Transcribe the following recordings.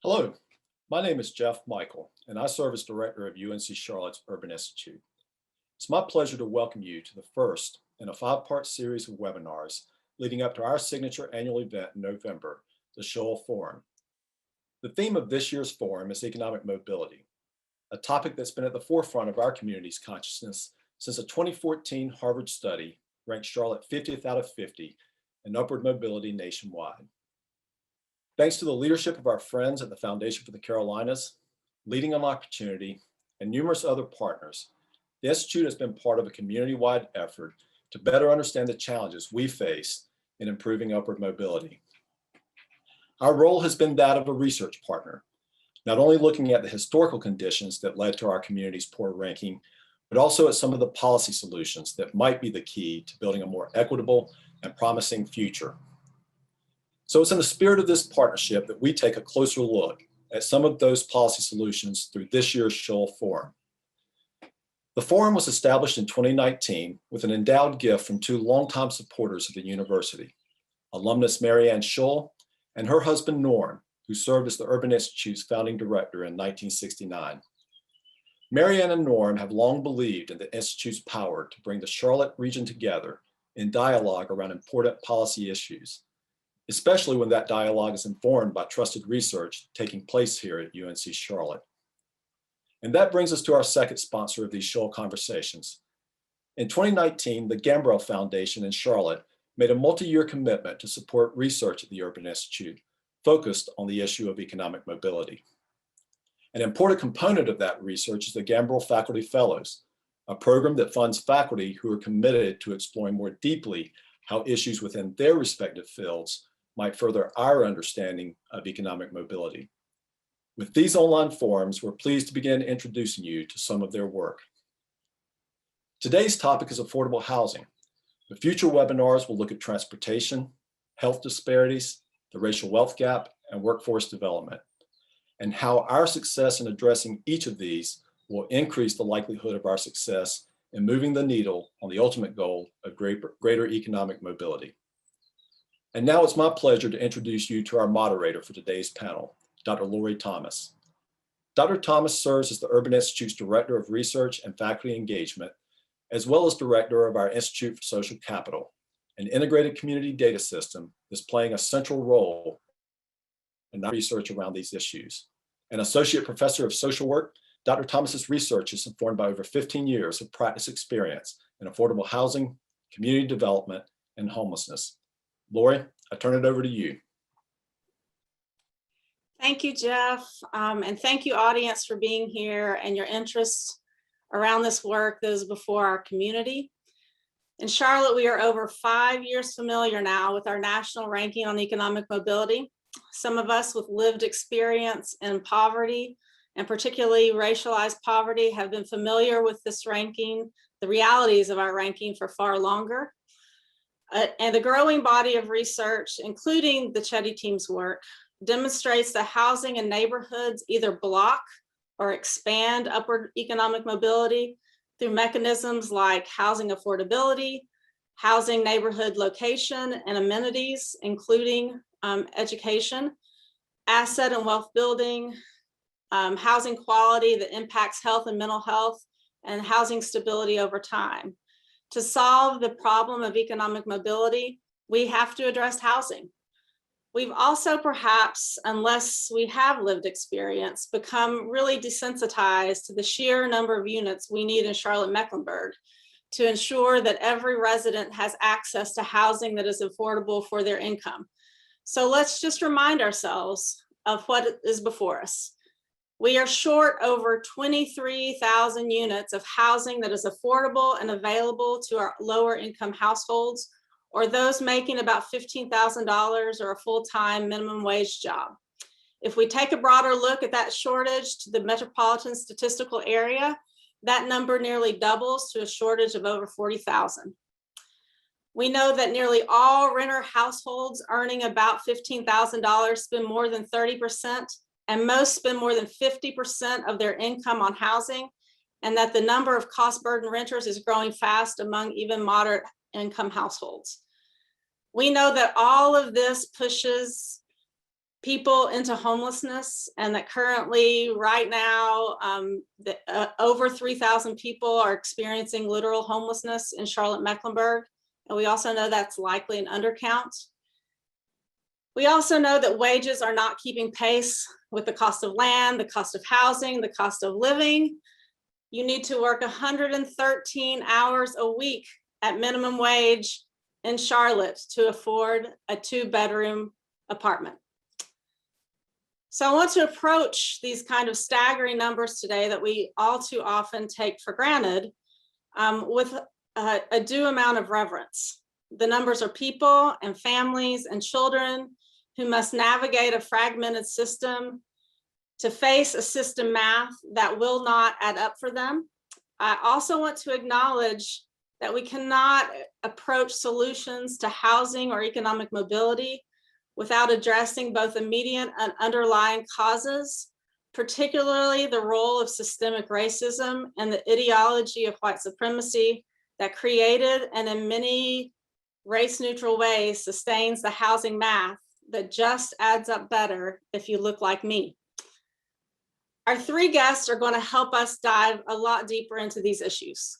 Hello, my name is Jeff Michael, and I serve as director of UNC Charlotte's Urban Institute. It's my pleasure to welcome you to the first in a five-part series of webinars leading up to our signature annual event in November, the Schul Forum. The theme of this year's forum is economic mobility, a topic that's been at the forefront of our community's consciousness since a 2014 Harvard study ranked Charlotte 50th out of 50 in upward mobility nationwide. Thanks to the leadership of our friends at the Foundation for the Carolinas, Leading on Opportunity, and numerous other partners, the Institute has been part of a community-wide effort to better understand the challenges we face in improving upward mobility. Our role has been that of a research partner, not only looking at the historical conditions that led to our community's poor ranking, but also at some of the policy solutions that might be the key to building a more equitable and promising future. So it's in the spirit of this partnership that we take a closer look at some of those policy solutions through this year's Schul Forum. The forum was established in 2019 with an endowed gift from two longtime supporters of the university, alumnus Marianne Schul and her husband Norm, who served as the Urban Institute's founding director in 1969. Marianne and Norm have long believed in the Institute's power to bring the Charlotte region together in dialogue around important policy issues, especially when that dialogue is informed by trusted research taking place here at UNC Charlotte. And that brings us to our second sponsor of these Schul Conversations. In 2019, the Gambrell Foundation in Charlotte made a multi-year commitment to support research at the Urban Institute focused on the issue of economic mobility. An important component of that research is the Gambrell Faculty Fellows, a program that funds faculty who are committed to exploring more deeply how issues within their respective fields might further our understanding of economic mobility. With these online forums, we're pleased to begin introducing you to some of their work. Today's topic is affordable housing. The future webinars will look at transportation, health disparities, the racial wealth gap, and workforce development, and how our success in addressing each of these will increase the likelihood of our success in moving the needle on the ultimate goal of greater economic mobility. And now it's my pleasure to introduce you to our moderator for today's panel, Dr. Lori Thomas. Dr. Thomas serves as the Urban Institute's Director of Research and Faculty Engagement, as well as Director of our Institute for Social Capital, an integrated community data system that's playing a central role in our research around these issues. An Associate Professor of Social Work, Dr. Thomas's research is informed by over 15 years of practice experience in affordable housing, community development, and homelessness. Lori, I turn it over to you. Thank you, Jeff, and thank you, audience, for being here and your interest around this work that is before our community. In Charlotte, we are over 5 years familiar now with our national ranking on economic mobility. Some of us with lived experience in poverty, and particularly racialized poverty, have been familiar with this ranking, the realities of our ranking for far longer. And the growing body of research, including the Chetty team's work, demonstrates that housing in neighborhoods either block or expand upward economic mobility through mechanisms like housing affordability, housing neighborhood location and amenities, including education, asset and wealth building, housing quality that impacts health and mental health, and housing stability over time. To solve the problem of economic mobility, we have to address housing. We've also perhaps, unless we have lived experience, become really desensitized to the sheer number of units we need in Charlotte-Mecklenburg to ensure that every resident has access to housing that is affordable for their income. So let's just remind ourselves of what is before us. We are short over 23,000 units of housing that is affordable and available to our lower income households, or those making about $15,000 or a full-time minimum wage job. If we take a broader look at that shortage to the metropolitan statistical area, that number nearly doubles to a shortage of over 40,000. We know that nearly all renter households earning about $15,000 spend more than 30%, and most spend more than 50% of their income on housing, and that the number of cost-burdened renters is growing fast among even moderate income households. We know that all of this pushes people into homelessness, and that currently, right now, over 3,000 people are experiencing literal homelessness in Charlotte-Mecklenburg. And we also know that's likely an undercount. We also know that wages are not keeping pace with the cost of land, the cost of housing, the cost of living. You need to work 113 hours a week at minimum wage in Charlotte to afford a 2-bedroom apartment. So I want to approach these kind of staggering numbers today that we all too often take for granted with a due amount of reverence. The numbers are people and families and children who must navigate a fragmented system to face a system math that will not add up for them. I also want to acknowledge that we cannot approach solutions to housing or economic mobility without addressing both immediate and underlying causes, particularly the role of systemic racism and the ideology of white supremacy that created and in many race-neutral ways sustains the housing math that just adds up better if you look like me. Our 3 guests are going to help us dive a lot deeper into these issues.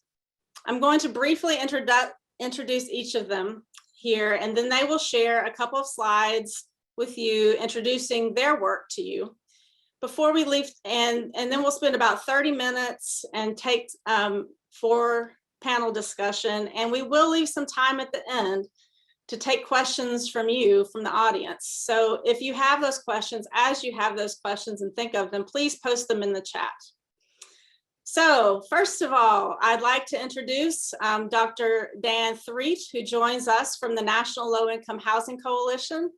I'm going to briefly introduce each of them here, and then they will share a couple of slides with you introducing their work to you before we leave, and then we'll spend about 30 minutes and take for panel discussion, and we will leave some time at the end to take questions from you, from the audience. So if you have those questions, as you have those questions and think of them, please post them in the chat. So first of all, I'd like to introduce Dr. Dan Threet, who joins us from the National Low Income Housing Coalition.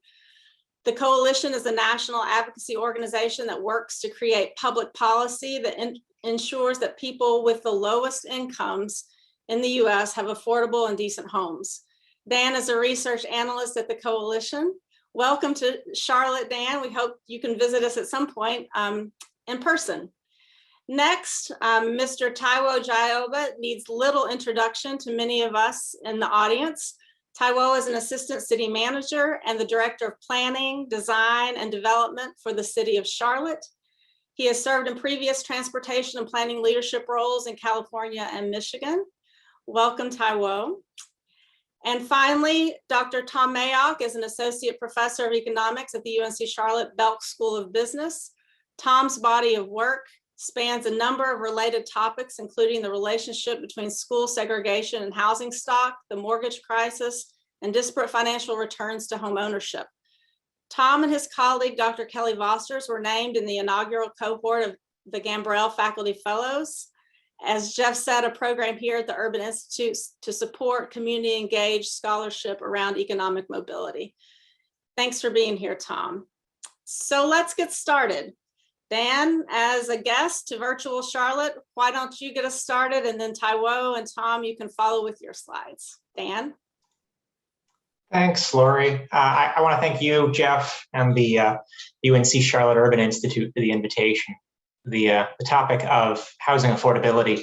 The coalition is a national advocacy organization that works to create public policy that ensures that people with the lowest incomes in the US have affordable and decent homes. Dan is a research analyst at the coalition. Welcome to Charlotte, Dan. We hope you can visit us at some point in person. Next, Mr. Taiwo Jayoba needs little introduction to many of us in the audience. Taiwo is an assistant city manager and the director of planning, design, and development for the city of Charlotte. He has served in previous transportation and planning leadership roles in California and Michigan. Welcome, Taiwo. And finally, Dr. Tom Mayok is an associate professor of economics at the UNC Charlotte Belk School of Business. Tom's body of work spans a number of related topics, including the relationship between school segregation and housing stock, the mortgage crisis, and disparate financial returns to home ownership. Tom and his colleague, Dr. Kelly Vosters, were named in the inaugural cohort of the Gambrell Faculty Fellows. As Jeff said, a program here at the Urban Institute to support community engaged scholarship around economic mobility. Thanks for being here, Tom. So let's get started. Dan, as a guest to Virtual Charlotte, why don't you get us started, and then Taiwo and Tom, you can follow with your slides. Dan? Thanks, Lori. I want to thank you, Jeff, and the UNC Charlotte Urban Institute for the invitation. The topic of housing affordability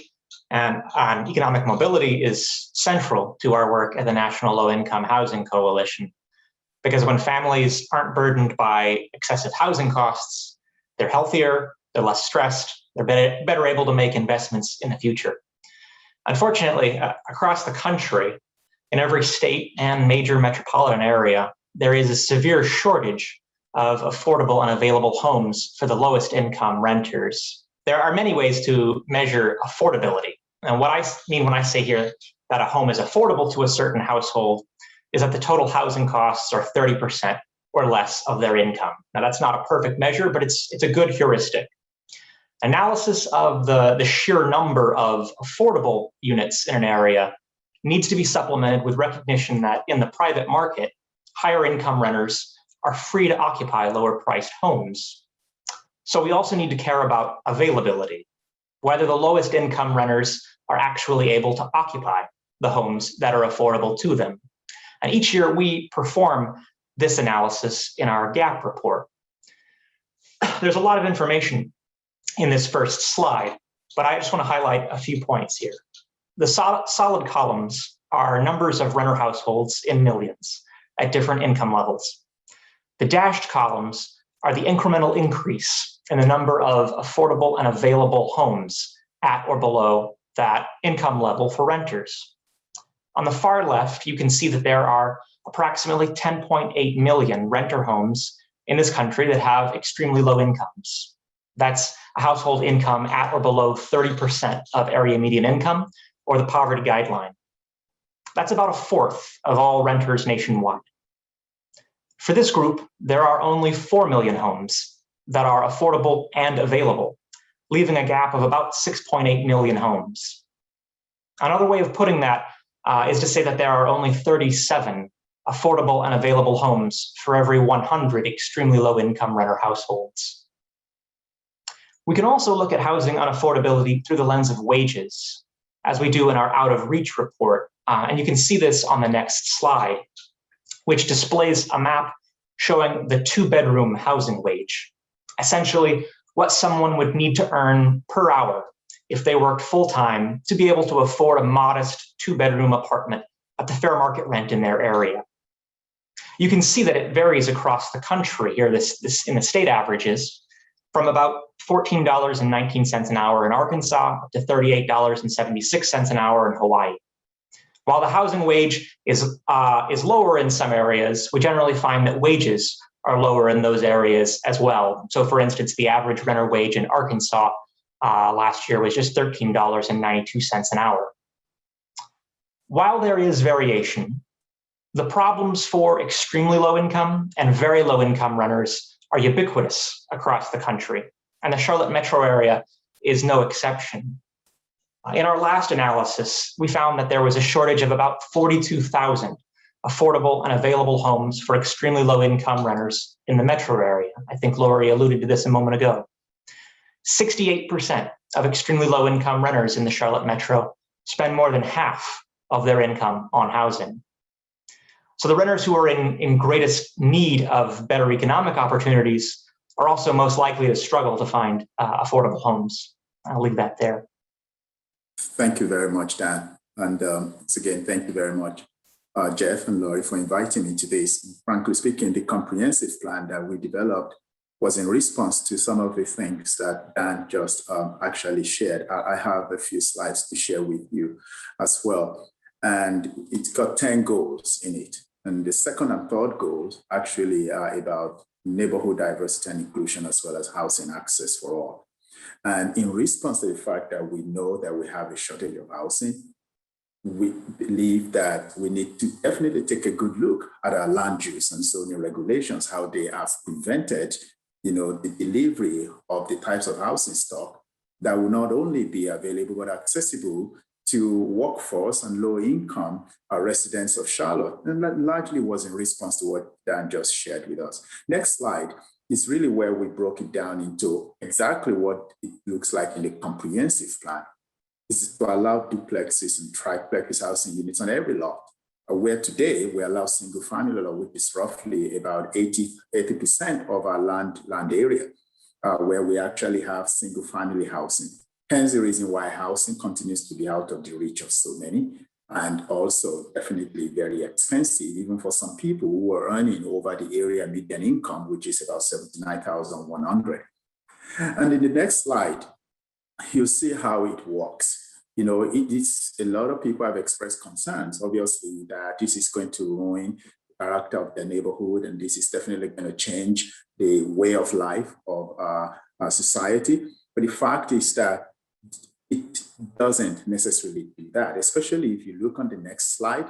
and economic mobility is central to our work at the National Low Income Housing Coalition, because when families aren't burdened by excessive housing costs, they're healthier, they're less stressed, they're better able to make investments in the future. Unfortunately, across the country, in every state and major metropolitan area, there is a severe shortage of affordable and available homes for the lowest income renters. There are many ways to measure affordability. And what I mean when I say here that a home is affordable to a certain household is that the total housing costs are 30% or less of their income. Now, that's not a perfect measure, but it's a good heuristic. Analysis of the sheer number of affordable units in an area needs to be supplemented with recognition that in the private market, higher income renters are free to occupy lower priced homes. So we also need to care about availability, whether the lowest income renters are actually able to occupy the homes that are affordable to them. And each year we perform this analysis in our gap report. There's a lot of information in this first slide, but I just want to highlight a few points here. The solid columns are numbers of renter households in millions at different income levels. The dashed columns are the incremental increase in the number of affordable and available homes at or below that income level for renters. On the far left, you can see that there are approximately 10.8 million renter homes in this country that have extremely low incomes. That's a household income at or below 30% of area median income or the poverty guideline. That's about a fourth of all renters nationwide. For this group, there are only 4 million homes that are affordable and available, leaving a gap of about 6.8 million homes. Another way of putting that is to say that there are only 37 affordable and available homes for every 100 extremely low income renter households. We can also look at housing unaffordability through the lens of wages, as we do in our Out of Reach report. And you can see this on the next slide, which displays a map showing the 2-bedroom housing wage, essentially what someone would need to earn per hour if they worked full-time to be able to afford a modest 2-bedroom apartment at the fair market rent in their area. You can see that it varies across the country here, this in the state averages, from about $14.19 an hour in Arkansas up to $38.76 an hour in Hawaii. While the housing wage is lower in some areas, we generally find that wages are lower in those areas as well. So for instance, the average renter wage in Arkansas last year was just $13.92 an hour. While there is variation, the problems for extremely low income and very low income renters are ubiquitous across the country, and the Charlotte metro area is no exception. In our last analysis, we found that there was a shortage of about 42,000 affordable and available homes for extremely low income renters in the metro area. I think Lori alluded to this a moment ago. 68% of extremely low income renters in the Charlotte metro spend more than half of their income on housing. So the renters who are in greatest need of better economic opportunities are also most likely to struggle to find affordable homes. I'll leave that there. Thank you very much, Dan. And once again, thank you very much, Jeff and Lori, for inviting me to this. Frankly speaking, the comprehensive plan that we developed was in response to some of the things that Dan just actually shared. I have a few slides to share with you as well. And it's got 10 goals in it. And the second and third goals actually are about neighborhood diversity and inclusion, as well as housing access for all. And in response to the fact that we know that we have a shortage of housing, we believe that we need to definitely take a good look at our land use and zoning regulations, how they have prevented, the delivery of the types of housing stock that will not only be available but accessible to workforce and low-income residents of Charlotte. And that largely was in response to what Dan just shared with us. Next slide is really where we broke it down into exactly what it looks like in the comprehensive plan. This is to allow duplexes and triplex housing units on every lot, where today we allow single-family lot, which is roughly about 80% of our land area, where we actually have single-family housing. Hence the reason why housing continues to be out of the reach of so many, and also definitely very expensive, even for some people who are earning over the area median income, which is about $79,100. And in the next slide, you'll see how it works. It's a lot of people have expressed concerns, obviously, that this is going to ruin the character of the neighborhood, and this is definitely going to change the way of life of our society. But the fact is that it doesn't necessarily do that, especially if you look on the next slide,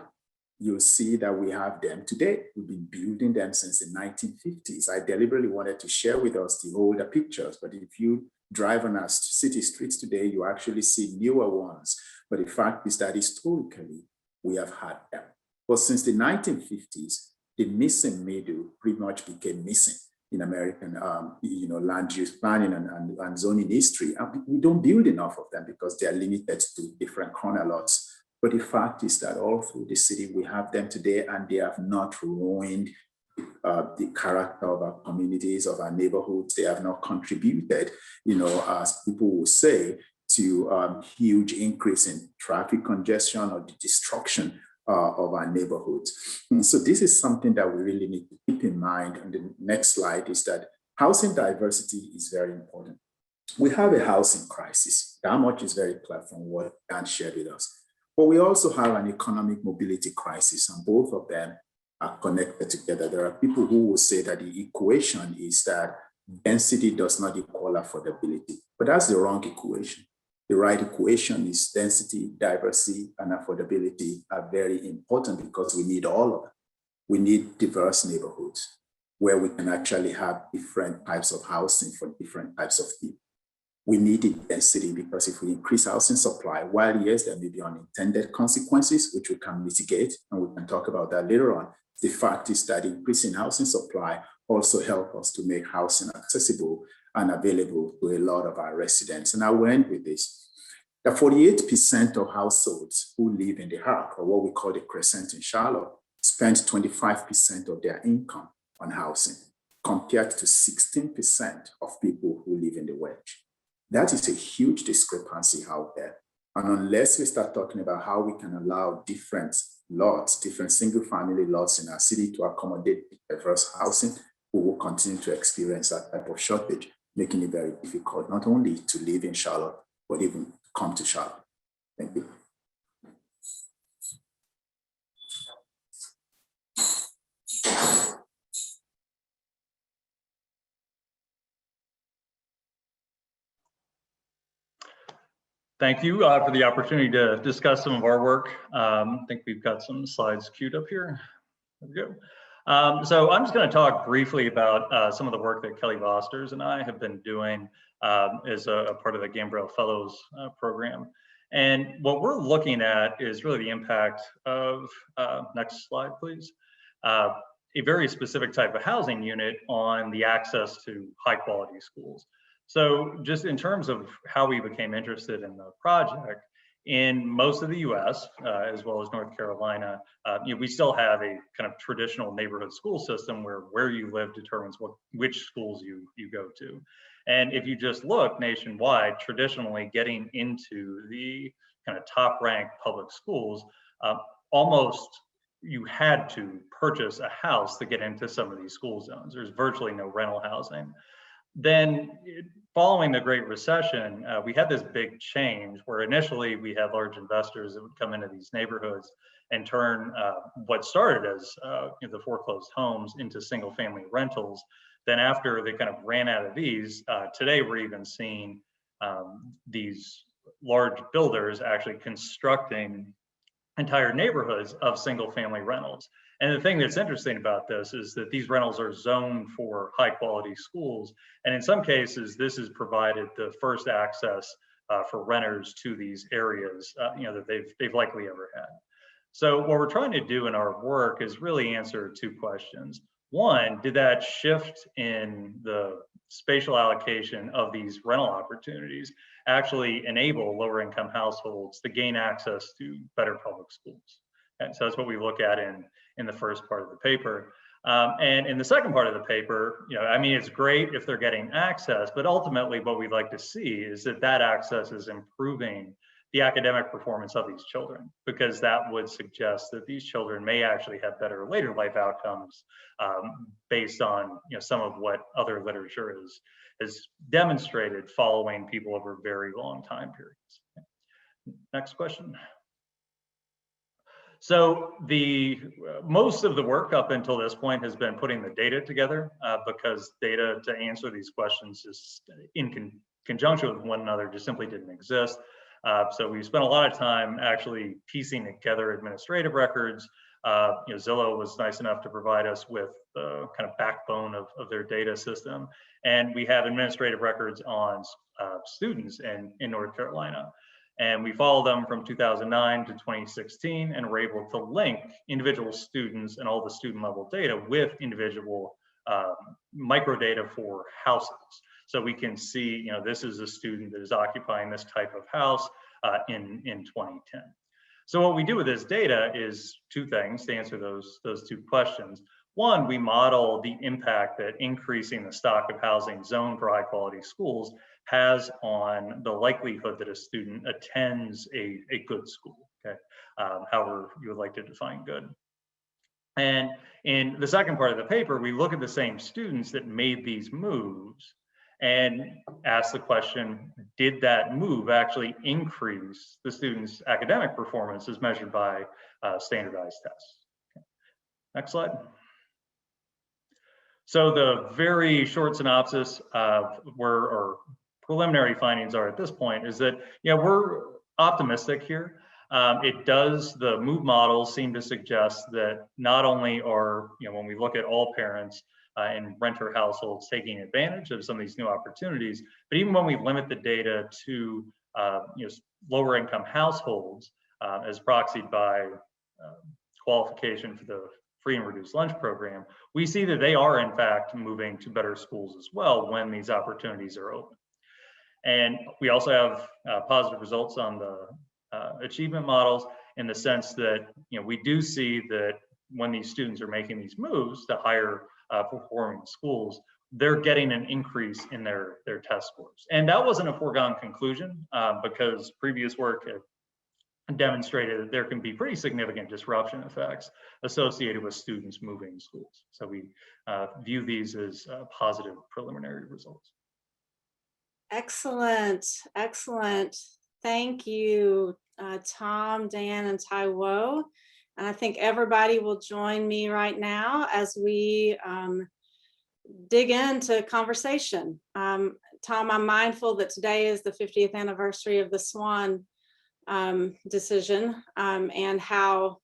you'll see that we have them today. We've been building them since the 1950s. I deliberately wanted to share with us the older pictures, but if you drive on our city streets today, you actually see newer ones. But the fact is that historically, we have had them. But since the 1950s, the missing middle pretty much became missing in American land use planning and zoning history. And we don't build enough of them because they are limited to different corner lots. But the fact is that all through the city, we have them today, and they have not ruined the character of our communities, of our neighborhoods. They have not contributed, as people will say, to huge increase in traffic congestion or the destruction of our neighborhoods. And so this is something that we really need to keep in mind. And the next slide is that Housing diversity is very important. We have a housing crisis. That much is very clear from what Dan shared with us. But we also have an economic mobility crisis, and both of them are connected together. There are people who will say that the equation is that density does not equal affordability, but that's the wrong equation. The right equation is density, diversity, and affordability are very important because we need all of them. We need diverse neighborhoods where we can actually have different types of housing for different types of people. We need density because if we increase housing supply, while yes, there may be unintended consequences, which we can mitigate, and we can talk about that later on, the fact is that increasing housing supply also helps us to make housing accessible and available to a lot of our residents. And I will end with this. The 48% of households who live in the Arc, or what we call the Crescent in Charlotte, spend 25% of their income on housing, compared to 16% of people who live in the Wedge. That is a huge discrepancy out there. And unless we start talking about how we can allow different lots, different single-family lots in our city to accommodate diverse housing, we will continue to experience that type of shortage, making it very difficult not only to live in Charlotte, but even come to Charlotte. Thank you. Thank you for the opportunity to discuss some of our work. I think we've got some slides queued up here. There we go. So I'm just going to talk briefly about some of the work that Kelly Vosters and I have been doing as a part of the Gambrell Fellows program. And what we're looking at is really the impact of, next slide, please, a very specific type of housing unit on the access to high quality schools. So just in terms of how we became interested in the project, in most of the US, as well as North Carolina, we still have a kind of traditional neighborhood school system where you live determines which schools you go to. And if you just look nationwide, traditionally getting into the kind of top ranked public schools, almost you had to purchase a house to get into some of these school zones. There's virtually no rental housing. Then following the Great Recession, we had this big change where initially we had large investors that would come into these neighborhoods and turn what started as the foreclosed homes into single family rentals. Then after they kind of ran out of these, today we're even seeing these large builders actually constructing entire neighborhoods of single family rentals. And the thing that's interesting about this is that these rentals are zoned for high quality schools. And in some cases, this has provided the first access for renters to these areas that they've likely ever had. So what we're trying to do in our work is really answer two questions. One, did that shift in the spatial allocation of these rental opportunities actually enable lower income households to gain access to better public schools? And so that's what we look at in the first part of the paper. And in the second part of the paper, I mean, it's great if they're getting access, but ultimately what we'd like to see is that access is improving the academic performance of these children, because that would suggest that these children may actually have better later life outcomes based on some of what other literature has demonstrated following people over very long time periods. Next question. So most of the work up until this point has been putting the data together because data to answer these questions is in conjunction with one another just simply didn't exist. So we spent a lot of time actually piecing together administrative records. Zillow was nice enough to provide us with the kind of backbone of their data system. And we have administrative records on students in North Carolina. And we followed them from 2009 to 2016 and were able to link individual students and all the student level data with individual microdata for houses. So we can see, this is a student that is occupying this type of house in 2010. So what we do with this data is two things to answer those two questions. One, we model the impact that increasing the stock of housing zoned for high quality schools has on the likelihood that a student attends a good school, okay? However you would like to define good. And in the second part of the paper, we look at the same students that made these moves and ask the question, did that move actually increase the students' academic performance as measured by standardized tests? Okay. Next slide. So the very short synopsis of where our preliminary findings are at this point is that, we're optimistic here. The MOVE models seem to suggest that not only are, when we look at all parents in renter households taking advantage of some of these new opportunities, but even when we limit the data to, lower income households as proxied by qualification for the free and reduced lunch program, we see that they are in fact moving to better schools as well when these opportunities are open. And we also have positive results on the achievement models in the sense that, we do see that when these students are making these moves to higher performing schools, they're getting an increase in their test scores. And that wasn't a foregone conclusion because previous work had demonstrated that there can be pretty significant disruption effects associated with students moving schools. So we view these as positive preliminary results. Excellent, excellent. Thank you, Tom, Dan, and Taiwo. And I think everybody will join me right now as we dig into conversation. Tom, I'm mindful that today is the 50th anniversary of the Swan decision and how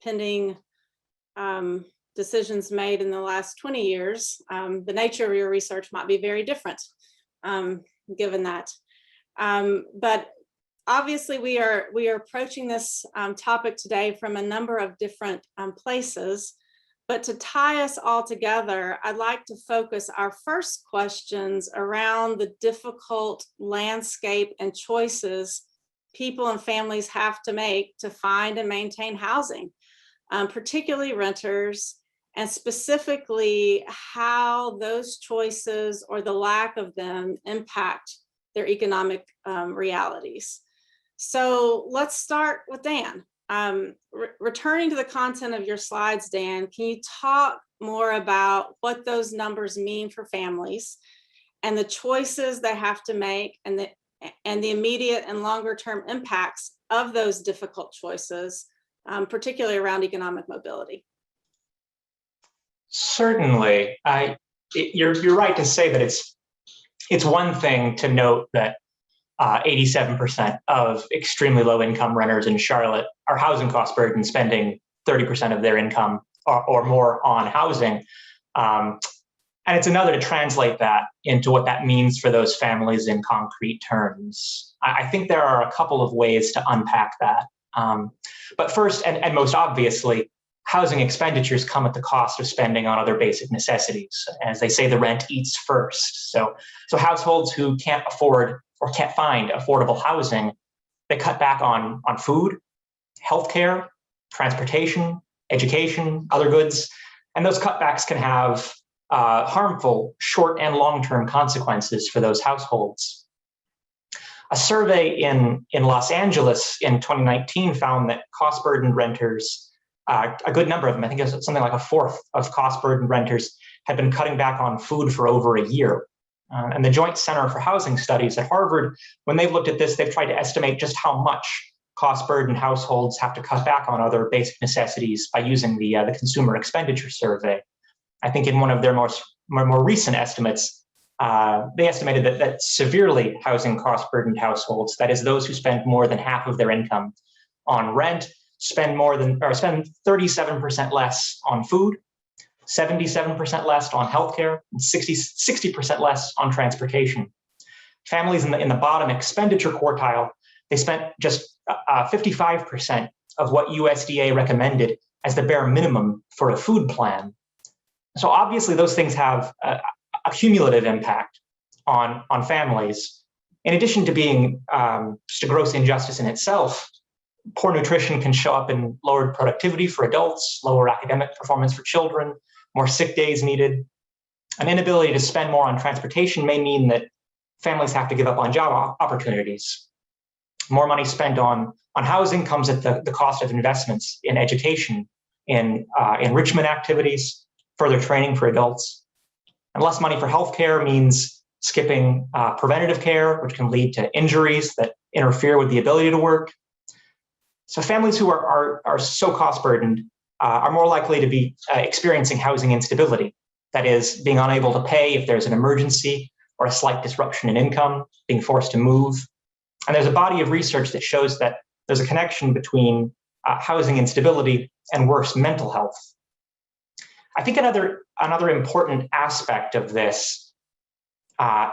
pending decisions made in the last 20 years, the nature of your research might be very different given that. But obviously we are approaching this topic today from a number of different places. But to tie us all together, I'd like to focus our first questions around the difficult landscape and choices people and families have to make to find and maintain housing, particularly renters, and specifically how those choices or the lack of them impact their economic realities. So let's start with Dan. Returning to the content of your slides, Dan, can you talk more about what those numbers mean for families and the choices they have to make and the immediate and longer term impacts of those difficult choices, particularly around economic mobility? Certainly. You're right to say that it's one thing to note that 87% of extremely low income renters in Charlotte are housing cost burden, spending 30% of their income or more on housing. And it's another to translate that into what that means for those families in concrete terms. I think there are a couple of ways to unpack that. But first, and most obviously, housing expenditures come at the cost of spending on other basic necessities. As they say, the rent eats first. So households who can't afford or can't find affordable housing, they cut back on food, healthcare, transportation, education, other goods. And those cutbacks can have harmful short and long-term consequences for those households. A survey in Los Angeles in 2019 found that cost-burdened renters, a good number of them, I think it was something like a fourth of cost-burdened renters, had been cutting back on food for over a year. And the Joint Center for Housing Studies at Harvard, when they've looked at this, they've tried to estimate just how much cost-burdened households have to cut back on other basic necessities by using the Consumer Expenditure Survey. I think in one of their more recent estimates, they estimated that severely housing cost-burdened households, that is those who spend more than half of their income on rent, spend 37% less on food, 77% less on healthcare, and 60% less on transportation. Families in the bottom expenditure quartile, they spent just 55% of what USDA recommended as the bare minimum for a food plan. So obviously those things have a cumulative impact on families. In addition to being just a gross injustice in itself, poor nutrition can show up in lowered productivity for adults, lower academic performance for children, more sick days needed. An inability to spend more on transportation may mean that families have to give up on job opportunities. More money spent on housing comes at the cost of investments in education in enrichment activities, further training for adults. And less money for healthcare means skipping preventative care, which can lead to injuries that interfere with the ability to work. So families who are so cost burdened are more likely to be experiencing housing instability. That is, being unable to pay if there's an emergency or a slight disruption in income, being forced to move. And there's a body of research that shows that there's a connection between housing instability and worse mental health. I think another important aspect of this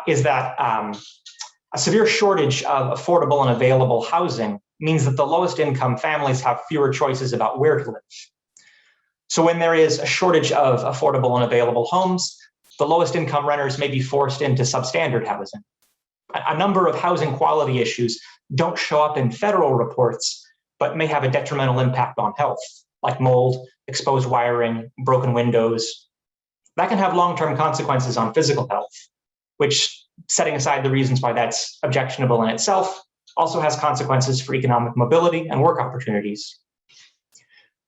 is that a severe shortage of affordable and available housing means that the lowest income families have fewer choices about where to live. So when there is a shortage of affordable and available homes, the lowest income renters may be forced into substandard housing. A number of housing quality issues don't show up in federal reports, but may have a detrimental impact on health, like mold, exposed wiring, broken windows. That can have long-term consequences on physical health, which, setting aside the reasons why that's objectionable in itself, also has consequences for economic mobility and work opportunities.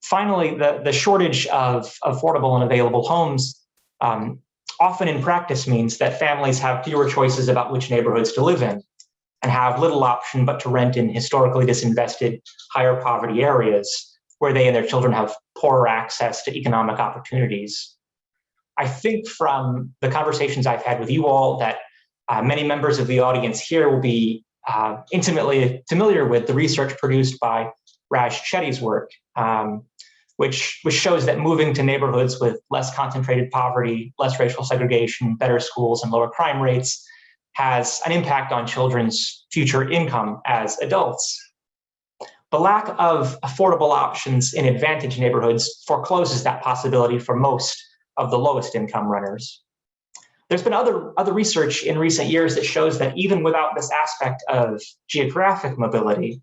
Finally, the shortage of affordable and available homes often in practice means that families have fewer choices about which neighborhoods to live in and have little option but to rent in historically disinvested, higher poverty areas where they and their children have poorer access to economic opportunities. I think from the conversations I've had with you all that many members of the audience here will be intimately familiar with the research produced by Raj Chetty's work, which shows that moving to neighborhoods with less concentrated poverty, less racial segregation, better schools, and lower crime rates has an impact on children's future income as adults. The lack of affordable options in advantaged neighborhoods forecloses that possibility for most of the lowest income renters. There's been other research in recent years that shows that even without this aspect of geographic mobility,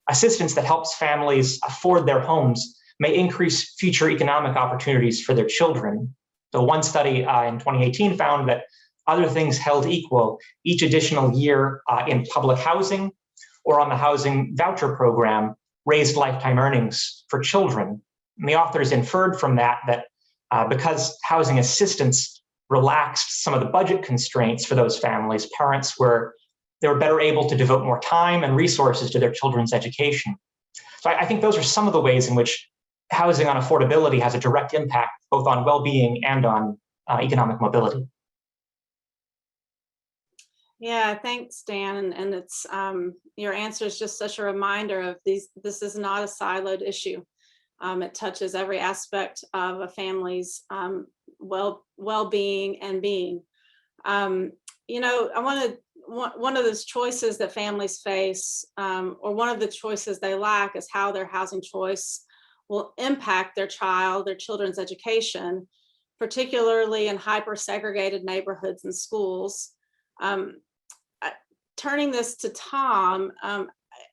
assistance that helps families afford their homes may increase future economic opportunities for their children. So one study in 2018 found that other things held equal, each additional year in public housing or on the housing voucher program raised lifetime earnings for children. And the authors inferred from that because housing assistance relaxed some of the budget constraints for those families, parents were better able to devote more time and resources to their children's education. So I think those are some of the ways in which housing on affordability has a direct impact both on well-being and on economic mobility. Yeah, thanks, Dan. And it's your answer is just such a reminder of this is not a siloed issue. It touches every aspect of a family's well-being and being. One of those choices that families face, or one of the choices they lack, is how their housing choice will impact their children's education, particularly in hyper-segregated neighborhoods and schools. Turning this to Tom,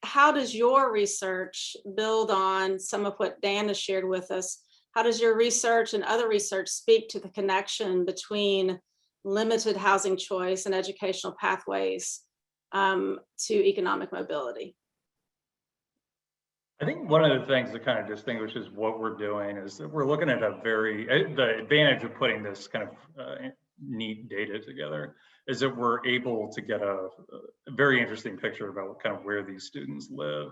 how does your research build on some of what Dan has shared with us? How does your research and other research speak to the connection between limited housing choice and educational pathways to economic mobility? I think one of the things that kind of distinguishes what we're doing is that we're looking at the advantage of putting this kind of neat data together is that we're able to get a very interesting picture about kind of where these students live.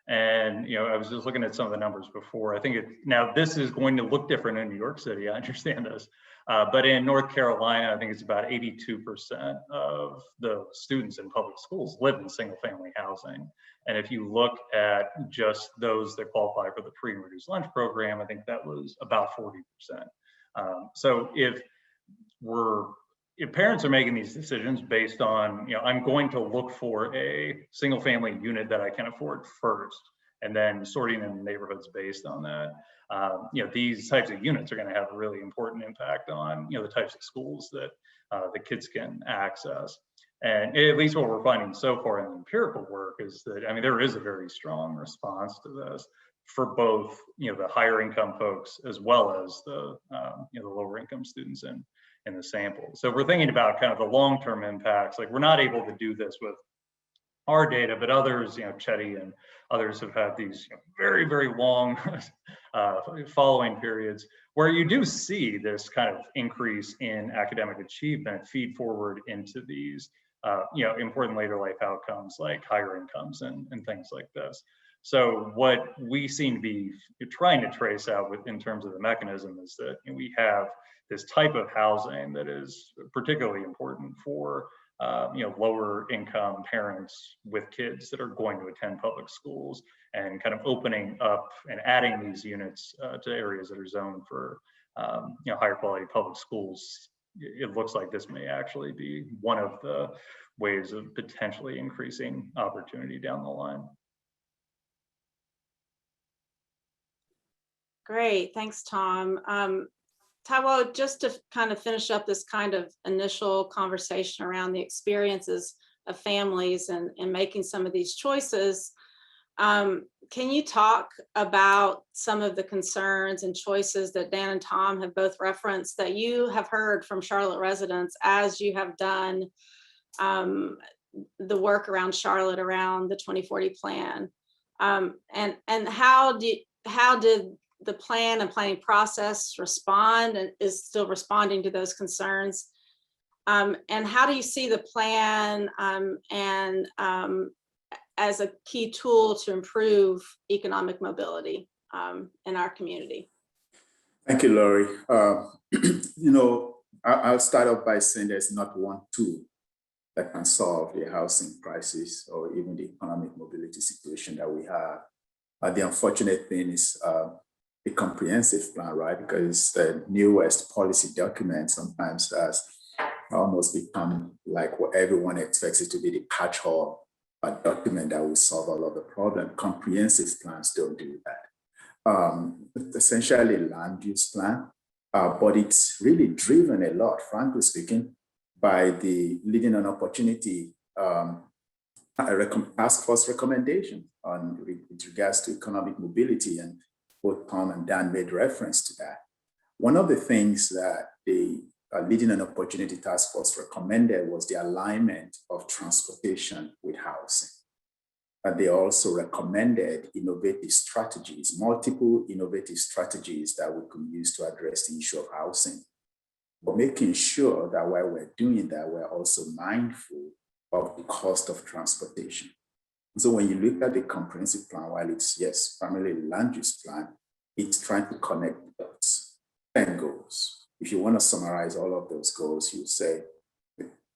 And, I was just looking at some of the numbers before. I think now this is going to look different in New York City, I understand this. But in North Carolina, I think it's about 82% of the students in public schools live in single family housing. And if you look at just those that qualify for the free and reduced lunch program, I think that was about 40%. So if parents are making these decisions based on, I'm going to look for a single family unit that I can afford first, and then sorting in neighborhoods based on that. These types of units are going to have a really important impact on, the types of schools that the kids can access. And at least what we're finding so far in the empirical work is that, there is a very strong response to this for both, the higher income folks as well as the lower income students in the sample. So we're thinking about kind of the long-term impacts. Like, we're not able to do this with our data, but others, Chetty and others have had these very, very long following periods, where you do see this kind of increase in academic achievement feed forward into these important later life outcomes like higher incomes and things like this. So what we seem to be trying to trace out in terms of the mechanism is that we have this type of housing that is particularly important for lower income parents with kids that are going to attend public schools, and kind of opening up and adding these units to areas that are zoned for higher quality public schools. It looks like this may actually be one of the ways of potentially increasing opportunity down the line. Great, thanks, Tom. Taiwo, just to kind of finish up this kind of initial conversation around the experiences of families and making some of these choices, can you talk about some of the concerns and choices that Dan and Tom have both referenced that you have heard from Charlotte residents as you have done the work around Charlotte around the 2040 plan? And how did the plan and planning process respond and is still responding to those concerns? And how do you see the plan as a key tool to improve economic mobility in our community? Thank you, Laurie. I'll start off by saying there's not one tool that can solve the housing crisis or even the economic mobility situation that we have. The unfortunate thing is a comprehensive plan, right? Because the newest policy document sometimes has almost become like what everyone expects it to be, the catch-all document that will solve all of the problem. Comprehensive plans don't do that. It's essentially a land use plan, but it's really driven a lot, frankly speaking, by the Leading on Opportunity task force recommendation with regards to economic mobility, and both Tom and Dan made reference to that. One of the things that the Leading on Opportunity task force recommended was the alignment of transportation with housing. And they also recommended innovative strategies, multiple innovative strategies that we could use to address the issue of housing, but making sure that while we're doing that, we're also mindful of the cost of transportation. So when you look at the comprehensive plan, while it's, yes, primarily a land use plan, it's trying to connect the dots, 10 goals. If you want to summarize all of those goals, you say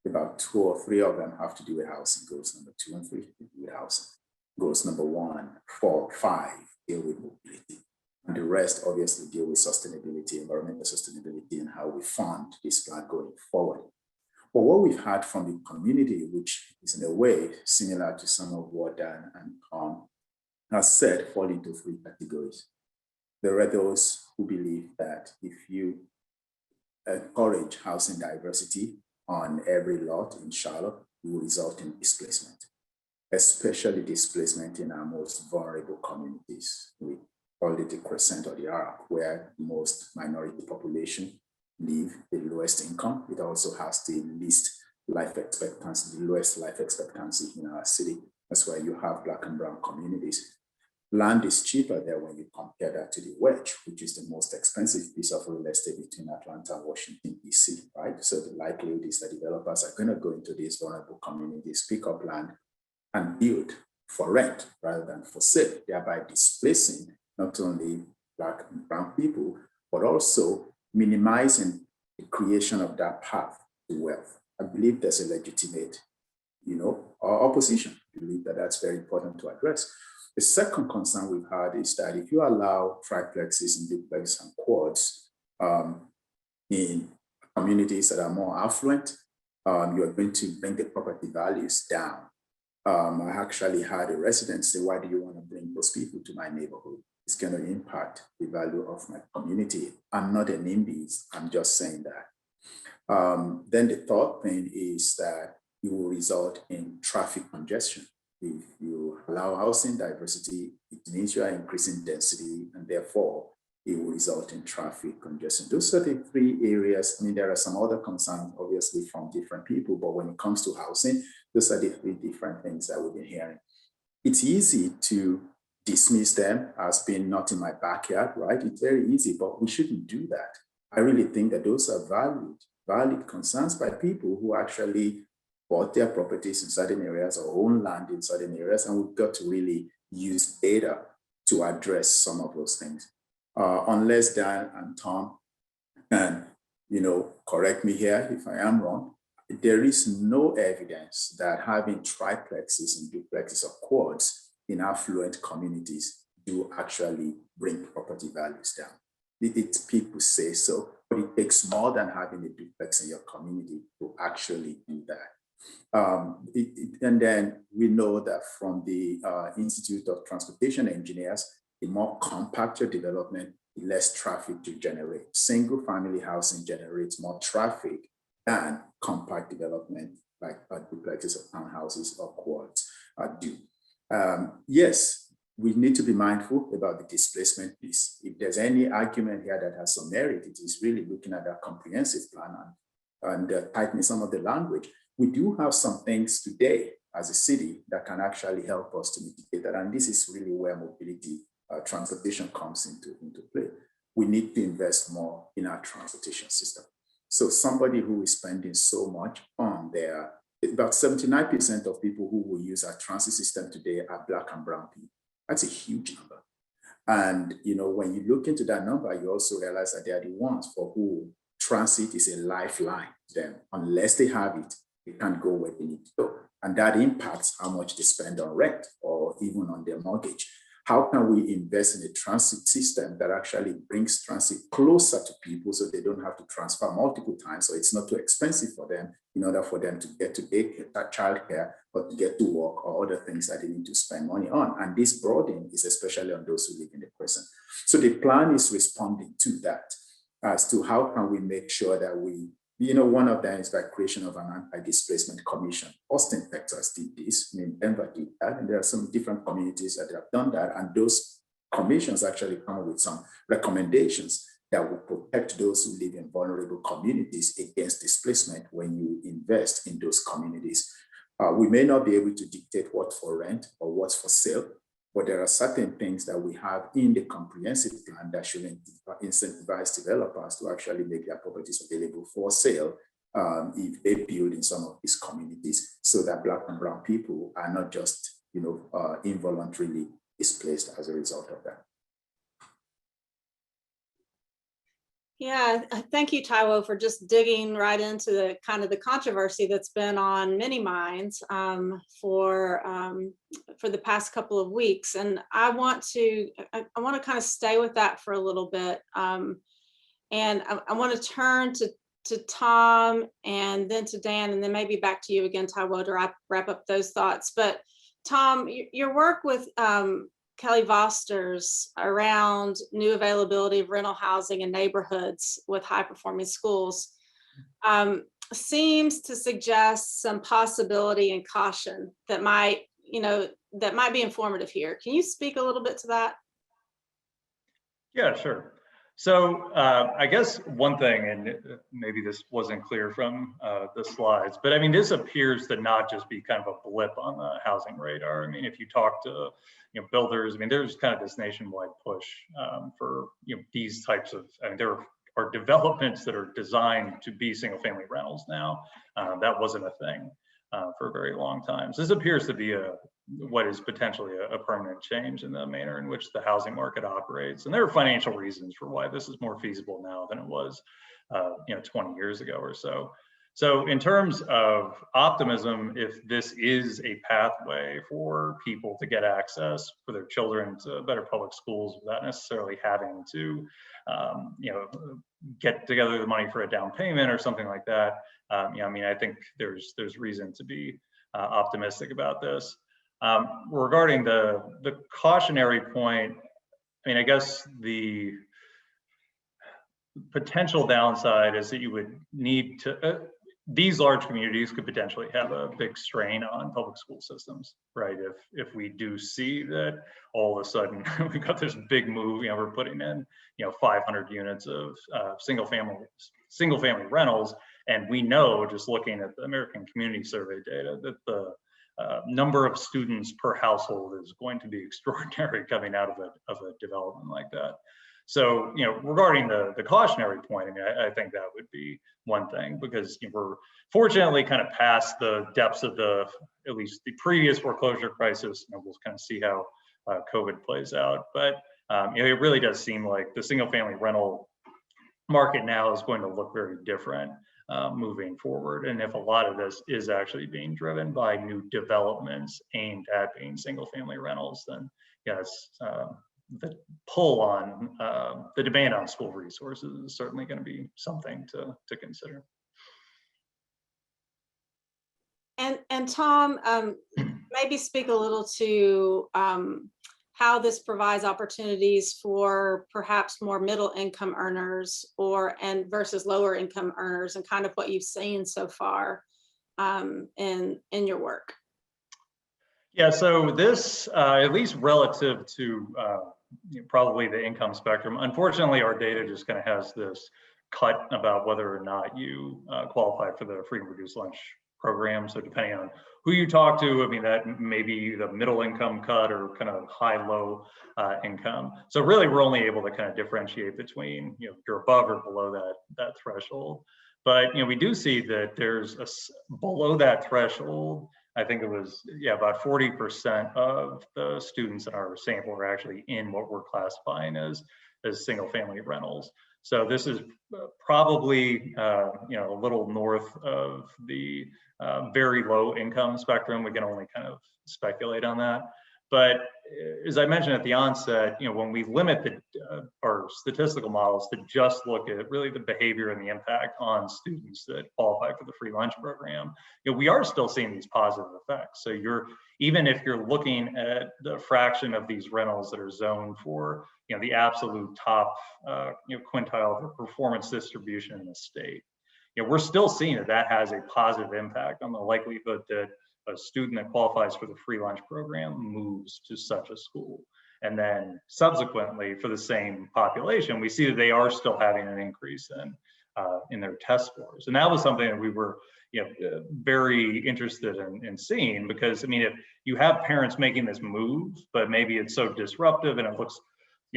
about 2 or 3 of them have to do with housing. Goals number 2 and 3 do with housing. Goals number 1, 4, 5 deal with mobility. And the rest obviously deal with sustainability, environmental sustainability, and how we fund this plan going forward. But what we've had from the community, which is in a way similar to some of what Dan and Tom has said, fall into 3 categories. There are those who believe that if you encourage housing diversity on every lot in Charlotte, it will result in displacement, especially displacement in our most vulnerable communities. We call it the Crescent or the Arc, where most minority population live, the lowest income. It also has the least life expectancy, the lowest life expectancy in our city. That's why you have Black and brown communities. Land is cheaper there when you compare that to the Wedge, which is the most expensive piece of real estate between Atlanta and Washington, D.C., right? So the likelihood is that developers are going to go into these vulnerable communities, pick up land, and build for rent rather than for sale, thereby displacing not only Black and brown people, but also minimizing the creation of that path to wealth. I believe there's a legitimate, opposition. I believe that that's very important to address. The second concern we've had is that if you allow triplexes and duplexes and quads in communities that are more affluent, you're going to bring the property values down. I actually had a resident say, why do you want to bring those people to my neighborhood? It's going to impact the value of my community. I'm not an NIMBYs, I'm just saying that. Then the third thing is that it will result in traffic congestion. If you allow housing diversity, it means you are increasing density, and therefore it will result in traffic congestion. Those are the 3 areas. I mean, there are some other concerns, obviously, from different people, but when it comes to housing, those are the 3 different things that we've been hearing. It's easy to dismiss them as being not in my backyard, right? It's very easy, but we shouldn't do that. I really think that those are valid concerns by people who actually bought their properties in certain areas or own land in certain areas, and we've got to really use data to address some of those things. Unless Dan and Tom can, correct me here if I am wrong, there is no evidence that having triplexes and duplexes or quads in affluent communities do actually bring property values down. It's people say so, but it takes more than having a duplex in your community to actually do that. And then we know that from the Institute of Transportation Engineers, the more compact your development, the less traffic to generate. Single family housing generates more traffic than compact development like duplexes or townhouses or quads do. Yes, we need to be mindful about the displacement piece. If there's any argument here that has some merit, it is really looking at that comprehensive plan and tightening some of the language. We do have some things today as a city that can actually help us to mitigate that. And this is really where mobility transportation comes into play. We need to invest more in our transportation system. So somebody who is spending so much on their, about 79% of people who will use our transit system today are Black and brown people. That's a huge number. And when you look into that number, you also realize that they are the ones for who transit is a lifeline to them. Unless they have it, they can't go where they need to go. And that impacts how much they spend on rent or even on their mortgage. How can we invest in a transit system that actually brings transit closer to people so they don't have to transfer multiple times, so it's not too expensive for them in order for them to get to childcare or to get to work or other things that they need to spend money on? And this burden is especially on those who live in the present. So the plan is responding to that as to how can we make sure that we, one of them is by creation of an anti-displacement commission. Austin, Texas did this, Denver did that, and there are some different communities that have done that, and those commissions actually come up with some recommendations that will protect those who live in vulnerable communities against displacement when you invest in those communities. We may not be able to dictate what's for rent or what's for sale, but there are certain things that we have in the comprehensive plan that should incentivize developers to actually make their properties available for sale if they build in some of these communities, so that Black and brown people are not just involuntarily displaced as a result of that. Yeah, thank you, Taiwo, for just digging right into the kind of the controversy that's been on many minds for the past couple of weeks. And I want to kind of stay with that for a little bit. And I want to turn to Tom and then to Dan, and then maybe back to you again, Taiwo, to wrap up those thoughts. But Tom, your work with Kelly Voster's around new availability of rental housing in neighborhoods with high performing schools seems to suggest some possibility and caution that might be informative here. Can you speak a little bit to that? Yeah, sure. So I guess one thing, and maybe this wasn't clear from the slides, but I mean, this appears to not just be kind of a blip on the housing radar. I mean, if you talk to builders, I mean, there's kind of this nationwide push for these types of, I mean, there are developments that are designed to be single family rentals now. That wasn't a thing for a very long time. So this appears to be what is potentially a permanent change in the manner in which the housing market operates. And there are financial reasons for why this is more feasible now than it was 20 years ago or so. So in terms of optimism, if this is a pathway for people to get access for their children to better public schools without necessarily having to get together the money for a down payment or something like that, I mean, I think there's reason to be optimistic about this. Regarding the cautionary point, I mean, I guess the potential downside is that you would need to, these large communities could potentially have a big strain on public school systems, right? If we do see that all of a sudden we've got this big move, we're putting in 500 units of single family rentals, and we know, just looking at the American Community Survey data, that the number of students per household is going to be extraordinary coming out of a development like that. So, regarding the cautionary point, I mean, I think that would be one thing, because we're fortunately kind of past the depths of at least the previous foreclosure crisis. We'll kind of see how COVID plays out. But it really does seem like the single family rental market now is going to look very different moving forward. And if a lot of this is actually being driven by new developments aimed at being single family rentals, then yes, the pull on the demand on school resources is certainly going to be something to consider. And Tom, maybe speak a little to how this provides opportunities for perhaps more middle income earners and versus lower income earners, and kind of what you've seen so far in your work. Yeah, so this, at least relative to probably the income spectrum, unfortunately, our data just kind of has this cut about whether or not you qualify for the free and reduced lunch program. So depending on who you talk to, I mean, that may be the middle income cut or kind of high-low income. So really, we're only able to kind of differentiate between, if you're above or below that threshold. But we do see that there's below that threshold, I think it was, about 40% of the students in our sample are actually in what we're classifying as single family rentals. So this is probably, a little north of the very low income spectrum. We can only kind of speculate on that. But as I mentioned at the onset, when we limit our statistical models to just look at really the behavior and the impact on students that qualify for the free lunch program, we are still seeing these positive effects. So even if you're looking at the fraction of these rentals that are zoned for, the absolute top, quintile of the performance distribution in the state, we're still seeing that has a positive impact on the likelihood that a student that qualifies for the free lunch program moves to such a school. And then subsequently, for the same population, we see that they are still having an increase in their test scores. And that was something that we were very interested in seeing, because, I mean, if you have parents making this move, but maybe it's so disruptive and it looks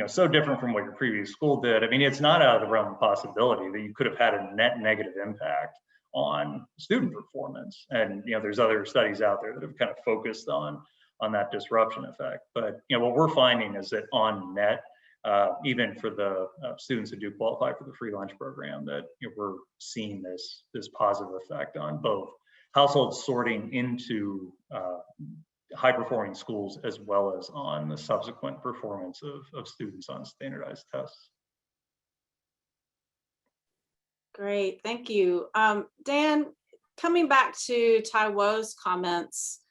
so different from what your previous school did, I mean, it's not out of the realm of possibility that you could have had a net negative impact on student performance. And there's other studies out there that have kind of focused on that disruption effect. But what we're finding is that on net, even for the students that do qualify for the free lunch program, that we're seeing this positive effect on both households sorting into high performing schools, as well as on the subsequent performance of students on standardized tests. Great, thank you. Dan, coming back to Taiwo's comments,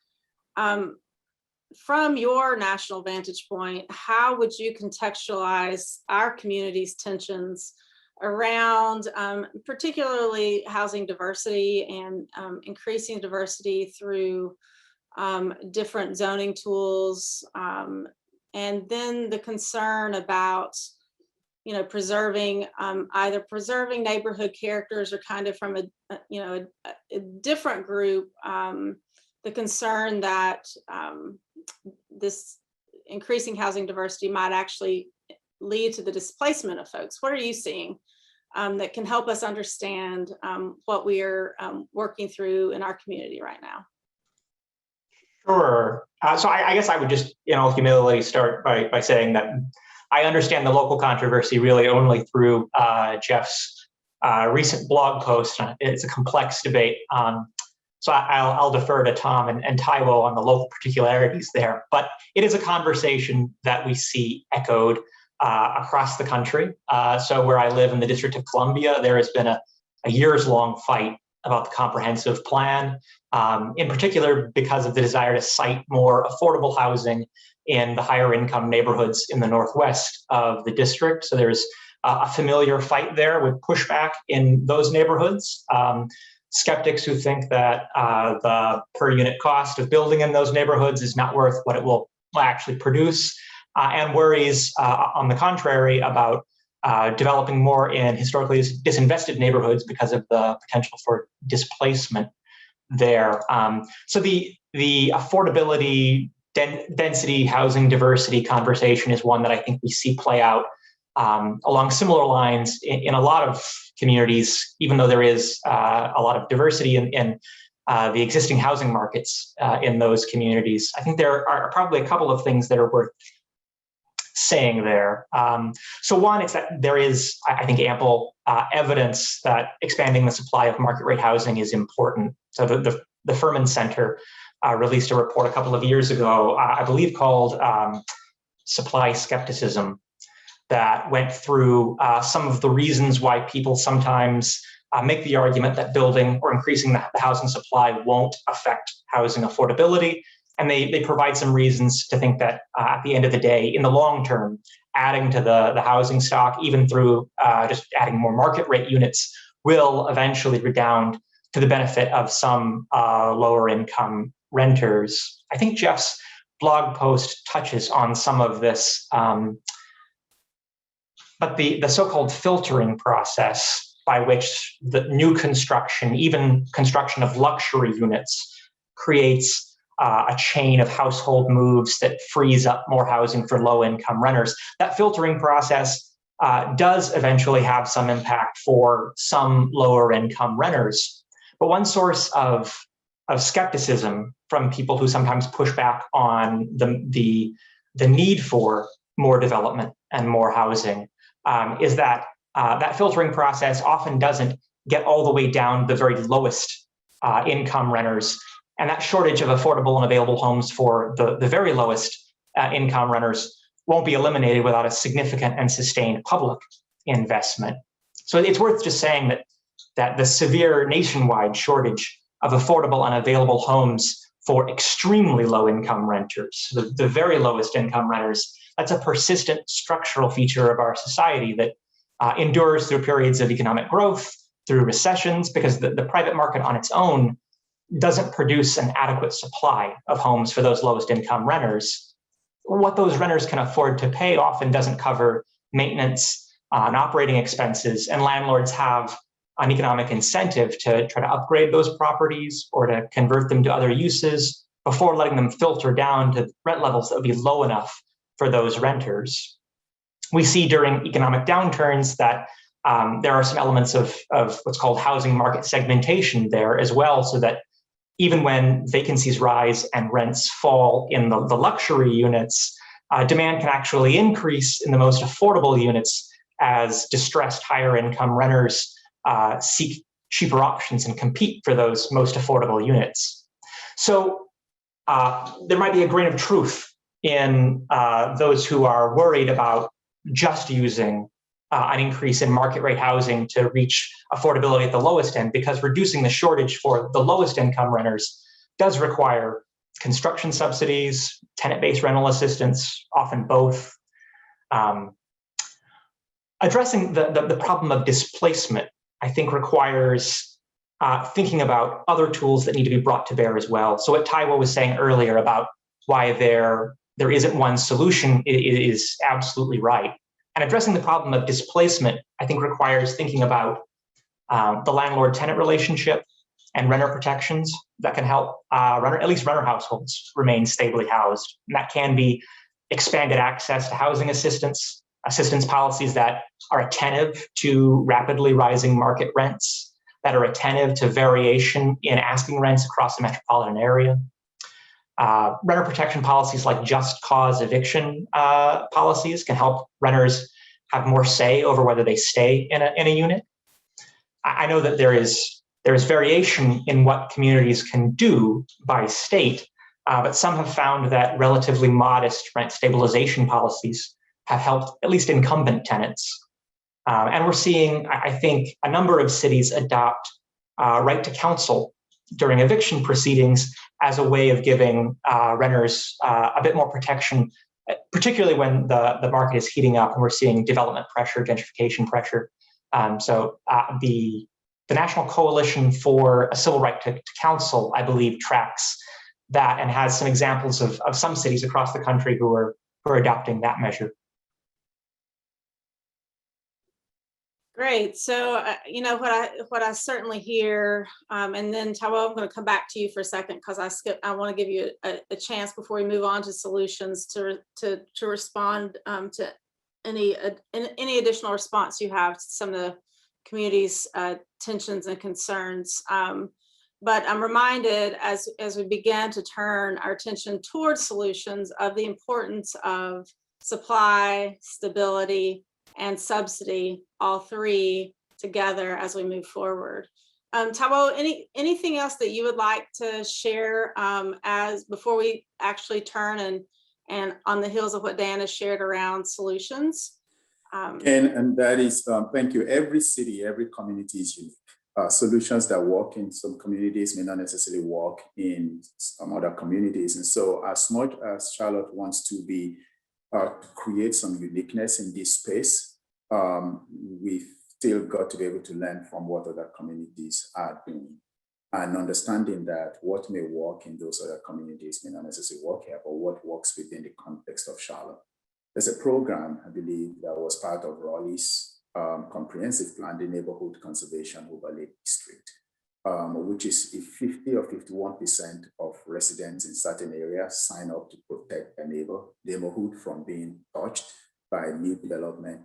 from your national vantage point, how would you contextualize our community's tensions around particularly housing diversity and increasing diversity through different zoning tools, and then the concern about preserving either preserving neighborhood characters, or kind of from a different group, the concern that this increasing housing diversity might actually lead to the displacement of folks. What are you seeing that can help us understand what we are working through in our community right now? Sure. So I guess I would just, in all humility, start by saying that I understand the local controversy really only through Jeff's recent blog post. It's a complex debate. So I'll defer to Tom and Taiwo on the local particularities there. But it is a conversation that we see echoed across the country. So where I live in the District of Columbia, there has been a years-long fight about the comprehensive plan, in particular because of the desire to site more affordable housing in the higher income neighborhoods in the northwest of the district. So there's a familiar fight there with pushback in those neighborhoods. Skeptics who think that the per unit cost of building in those neighborhoods is not worth what it will actually produce, and worries on the contrary about developing more in historically disinvested neighborhoods because of the potential for displacement there. So the affordability, density, housing diversity conversation is one that I think we see play out along similar lines in a lot of communities, even though there is a lot of diversity in the existing housing markets in those communities. I think there are probably a couple of things that are worth saying there. So one is that there is, I think, ample evidence that expanding the supply of market rate housing is important. So the Furman Center released a report a couple of years ago, I believe called Supply Skepticism, that went through some of the reasons why people sometimes make the argument that building or increasing the housing supply won't affect housing affordability. And they provide some reasons to think that at the end of the day, in the long term, adding to the housing stock, even through just adding more market rate units, will eventually redound to the benefit of some lower income renters. I think Jeff's blog post touches on some of this, but the so-called filtering process by which the new construction, even construction of luxury units, creates a chain of household moves that frees up more housing for low-income renters. That filtering process does eventually have some impact for some lower-income renters. But one source of skepticism from people who sometimes push back on the need for more development and more housing is that that filtering process often doesn't get all the way down the very lowest income renters. And that shortage of affordable and available homes for the very lowest income renters won't be eliminated without a significant and sustained public investment. So it's worth just saying that the severe nationwide shortage of affordable and available homes for extremely low income renters, the very lowest income renters, that's a persistent structural feature of our society that endures through periods of economic growth, through recessions, because the private market on its own doesn't produce an adequate supply of homes for those lowest income renters. What those renters can afford to pay often doesn't cover maintenance and operating expenses, and landlords have an economic incentive to try to upgrade those properties or to convert them to other uses before letting them filter down to rent levels that would be low enough for those renters. We see during economic downturns that there are some elements of what's called housing market segmentation there as well, so that even when vacancies rise and rents fall in the luxury units, demand can actually increase in the most affordable units as distressed higher income renters seek cheaper options and compete for those most affordable units. So there might be a grain of truth in those who are worried about just using an increase in market rate housing to reach affordability at the lowest end, because reducing the shortage for the lowest income renters does require construction subsidies, tenant-based rental assistance, often both. Addressing the problem of displacement, I think, requires thinking about other tools that need to be brought to bear as well. So what Taiwo was saying earlier about why there isn't one solution is absolutely right. And addressing the problem of displacement, I think, requires thinking about the landlord-tenant relationship and renter protections that can help at least renter households remain stably housed. And that can be expanded access to housing assistance policies that are attentive to rapidly rising market rents, that are attentive to variation in asking rents across the metropolitan area. Renter protection policies like just cause eviction policies can help renters have more say over whether they stay in a unit. I know that there is variation in what communities can do by state, but some have found that relatively modest rent stabilization policies have helped at least incumbent tenants. And we're seeing, I think, a number of cities adopt right to counsel during eviction proceedings as a way of giving renters a bit more protection, particularly when the market is heating up and we're seeing development pressure, gentrification pressure. So the National Coalition for a Civil Right to Counsel, I believe, tracks that and has some examples of some cities across the country who are adopting that measure. Great. So, what I certainly hear, and then Taiwo, I'm going to come back to you for a second because I want to give you a chance before we move on to solutions to respond to any additional response you have to some of the community's tensions and concerns. But I'm reminded as we begin to turn our attention towards solutions of the importance of supply, stability, and subsidy, all three together as we move forward. Taiwo, anything else that you would like to share as before we actually turn and on the heels of what Dan has shared around solutions? And that is, thank you. Every city, every community is unique. Solutions that work in some communities may not necessarily work in some other communities. And so as much as Charlotte wants to be create some uniqueness in this space, we've still got to be able to learn from what other communities are doing and understanding that what may work in those other communities may not necessarily work here, but what works within the context of Charlotte. There's a program, I believe, that was part of Raleigh's comprehensive plan, the Neighborhood Conservation Overlay District, which is if 50 or 51% of residents in certain areas sign up to protect their neighborhood from being touched by new development,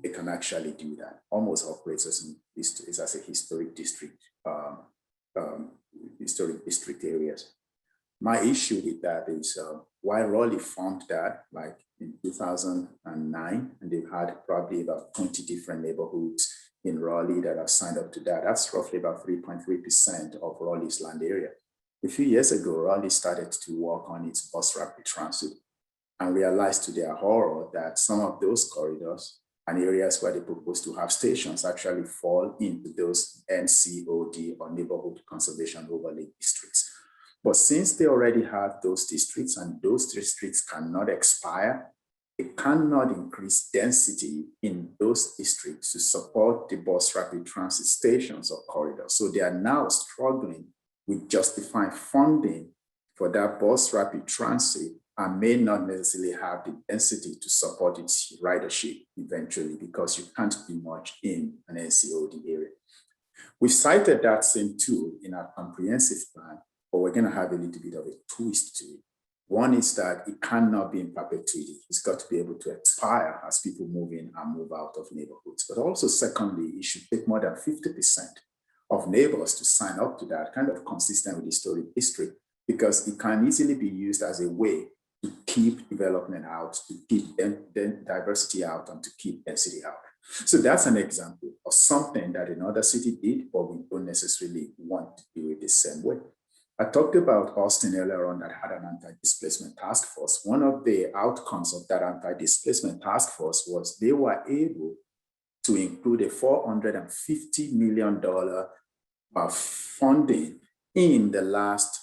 they can actually do that. Almost operates as a historic district, areas. My issue with that is why Raleigh formed that, like in 2009, and they've had probably about 20 different neighborhoods in Raleigh that have signed up to that. That's roughly about 3.3% of Raleigh's land area. A few years ago, Raleigh started to work on its bus rapid transit and realized to their horror that some of those corridors and areas where they propose to have stations actually fall into those NCOD or Neighborhood Conservation Overlay Districts. But since they already have those districts and those districts cannot expire, it cannot increase density in those districts to support the bus rapid transit stations or corridors. So they are now struggling with justifying funding for that bus rapid transit and may not necessarily have the density to support its ridership eventually because you can't do much in an NCOD area. We've cited that same tool in our comprehensive plan, but we're going to have a little bit of a twist to it. One is that it cannot be in perpetuity. It's got to be able to expire as people move in and move out of neighborhoods. But also, secondly, it should take more than 50% of neighbors to sign up to that, kind of consistent with the historic district, because it can easily be used as a way to keep development out, to keep diversity out, and to keep density out. So that's an example of something that another city did, but we don't necessarily want to do it the same way. I talked about Austin earlier on that had an anti-displacement task force. One of the outcomes of that anti-displacement task force was they were able to include a $450 million funding in the last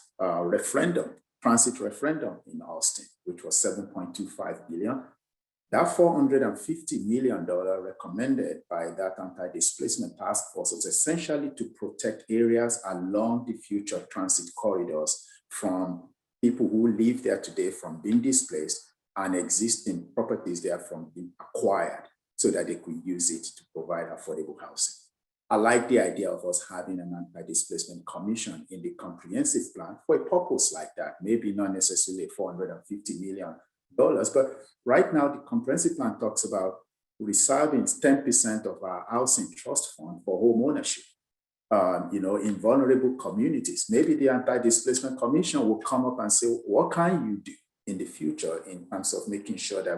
transit referendum in Austin, which was $7.25 billion. That $450 million recommended by that anti-displacement task force was essentially to protect areas along the future transit corridors from people who live there today from being displaced and existing properties there from being acquired so that they could use it to provide affordable housing. I like the idea of us having an anti-displacement commission in the comprehensive plan for a purpose like that, maybe not necessarily $450 million. But right now, the comprehensive plan talks about reserving 10% of our housing trust fund for home ownership, in vulnerable communities. Maybe the Anti-Displacement Commission will come up and say, what can you do in the future in terms of making sure that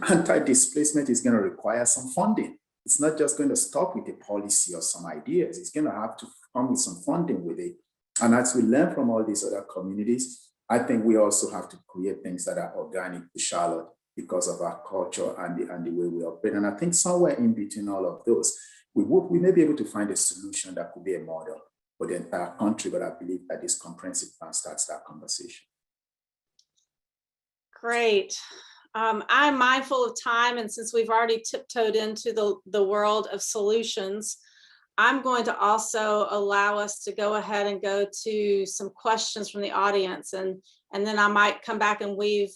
anti-displacement is going to require some funding. It's not just going to stop with a policy or some ideas. It's going to have to come with some funding with it. And as we learn from all these other communities, I think we also have to create things that are organic to Charlotte because of our culture and the way we operate. And I think somewhere in between all of those, we may be able to find a solution that could be a model for the entire country, but I believe that this comprehensive plan starts that conversation. Great. I'm mindful of time, and since we've already tiptoed into the world of solutions, I'm going to also allow us to go ahead and go to some questions from the audience, and then I might come back and weave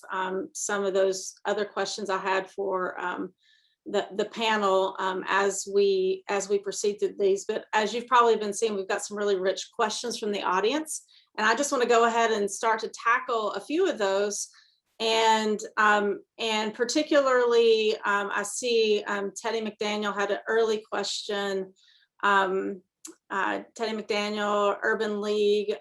some of those other questions I had for the panel as we proceed through these. But as you've probably been seeing, we've got some really rich questions from the audience. And I just want to go ahead and start to tackle a few of those. And particularly, I see Teddy McDaniel had an early question. Teddy McDaniel, Urban League.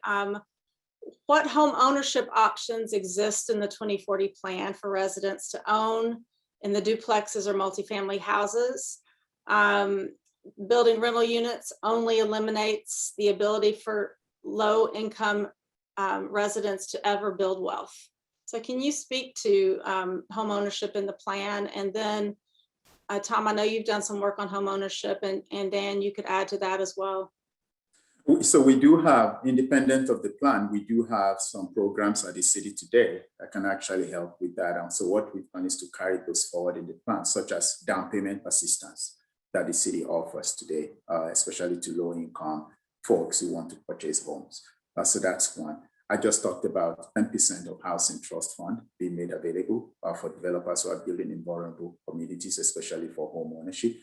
What home ownership options exist in the 2040 plan for residents to own in the duplexes or multifamily houses? Building rental units only eliminates the ability for low income residents to ever build wealth. So can you speak to home ownership in the plan? And then Tom, I know you've done some work on home ownership, and Dan, you could add to that as well. So we do have, independent of the plan, we do have some programs at the city today that can actually help with that. And so what we've done is to carry those forward in the plan, such as down payment assistance that the city offers today, especially to low income folks who want to purchase homes. So that's one. I just talked about 10% of housing trust fund being made available for developers who are building in vulnerable communities, especially for home ownership.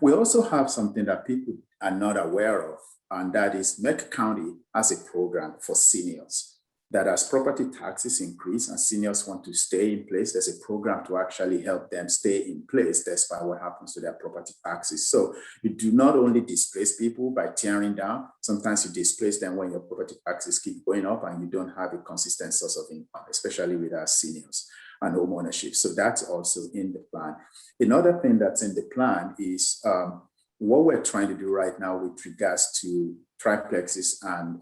We also have something that people are not aware of, and that is Mayok County has a program for seniors that as property taxes increase and seniors want to stay in place, there's a program to actually help them stay in place despite what happens to their property taxes. So you do not only displace people by tearing down, sometimes you displace them when your property taxes keep going up and you don't have a consistent source of income, especially with our seniors and home ownership. So that's also in the plan. Another thing that's in the plan is what we're trying to do right now with regards to triplexes and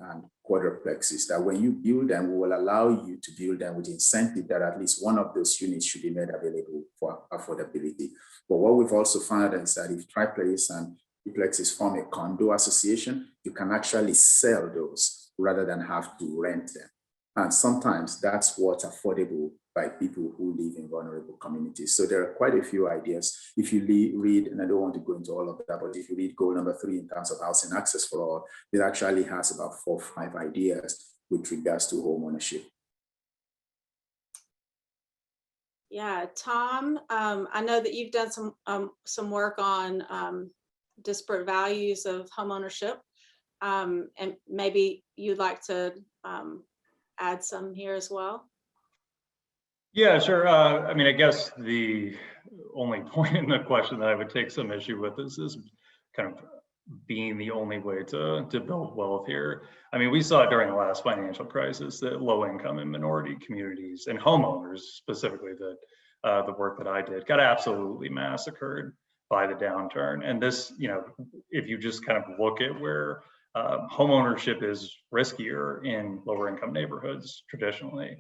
quadruplexes, that when you build them, we will allow you to build them with incentive that at least one of those units should be made available for affordability. But what we've also found is that if triplexes and duplexes form a condo association, you can actually sell those rather than have to rent them. And sometimes that's what's affordable by people who live in vulnerable communities. So there are quite a few ideas. If you read, and I don't want to go into all of that, but if you read goal number 3 in terms of housing access for all, it actually has about 4 or 5 ideas with regards to home ownership. Yeah, Tom, I know that you've done some work on disparate values of home ownership, and maybe you'd like to add some here as well. Yeah, sure. I mean, I guess the only point in the question that I would take some issue with is kind of being the only way to build wealth here. I mean, we saw during the last financial crisis that low income and minority communities and homeowners specifically, that the work that I did got absolutely massacred by the downturn. And this, you know, if you just kind of look at where home ownership is riskier in lower income neighborhoods traditionally.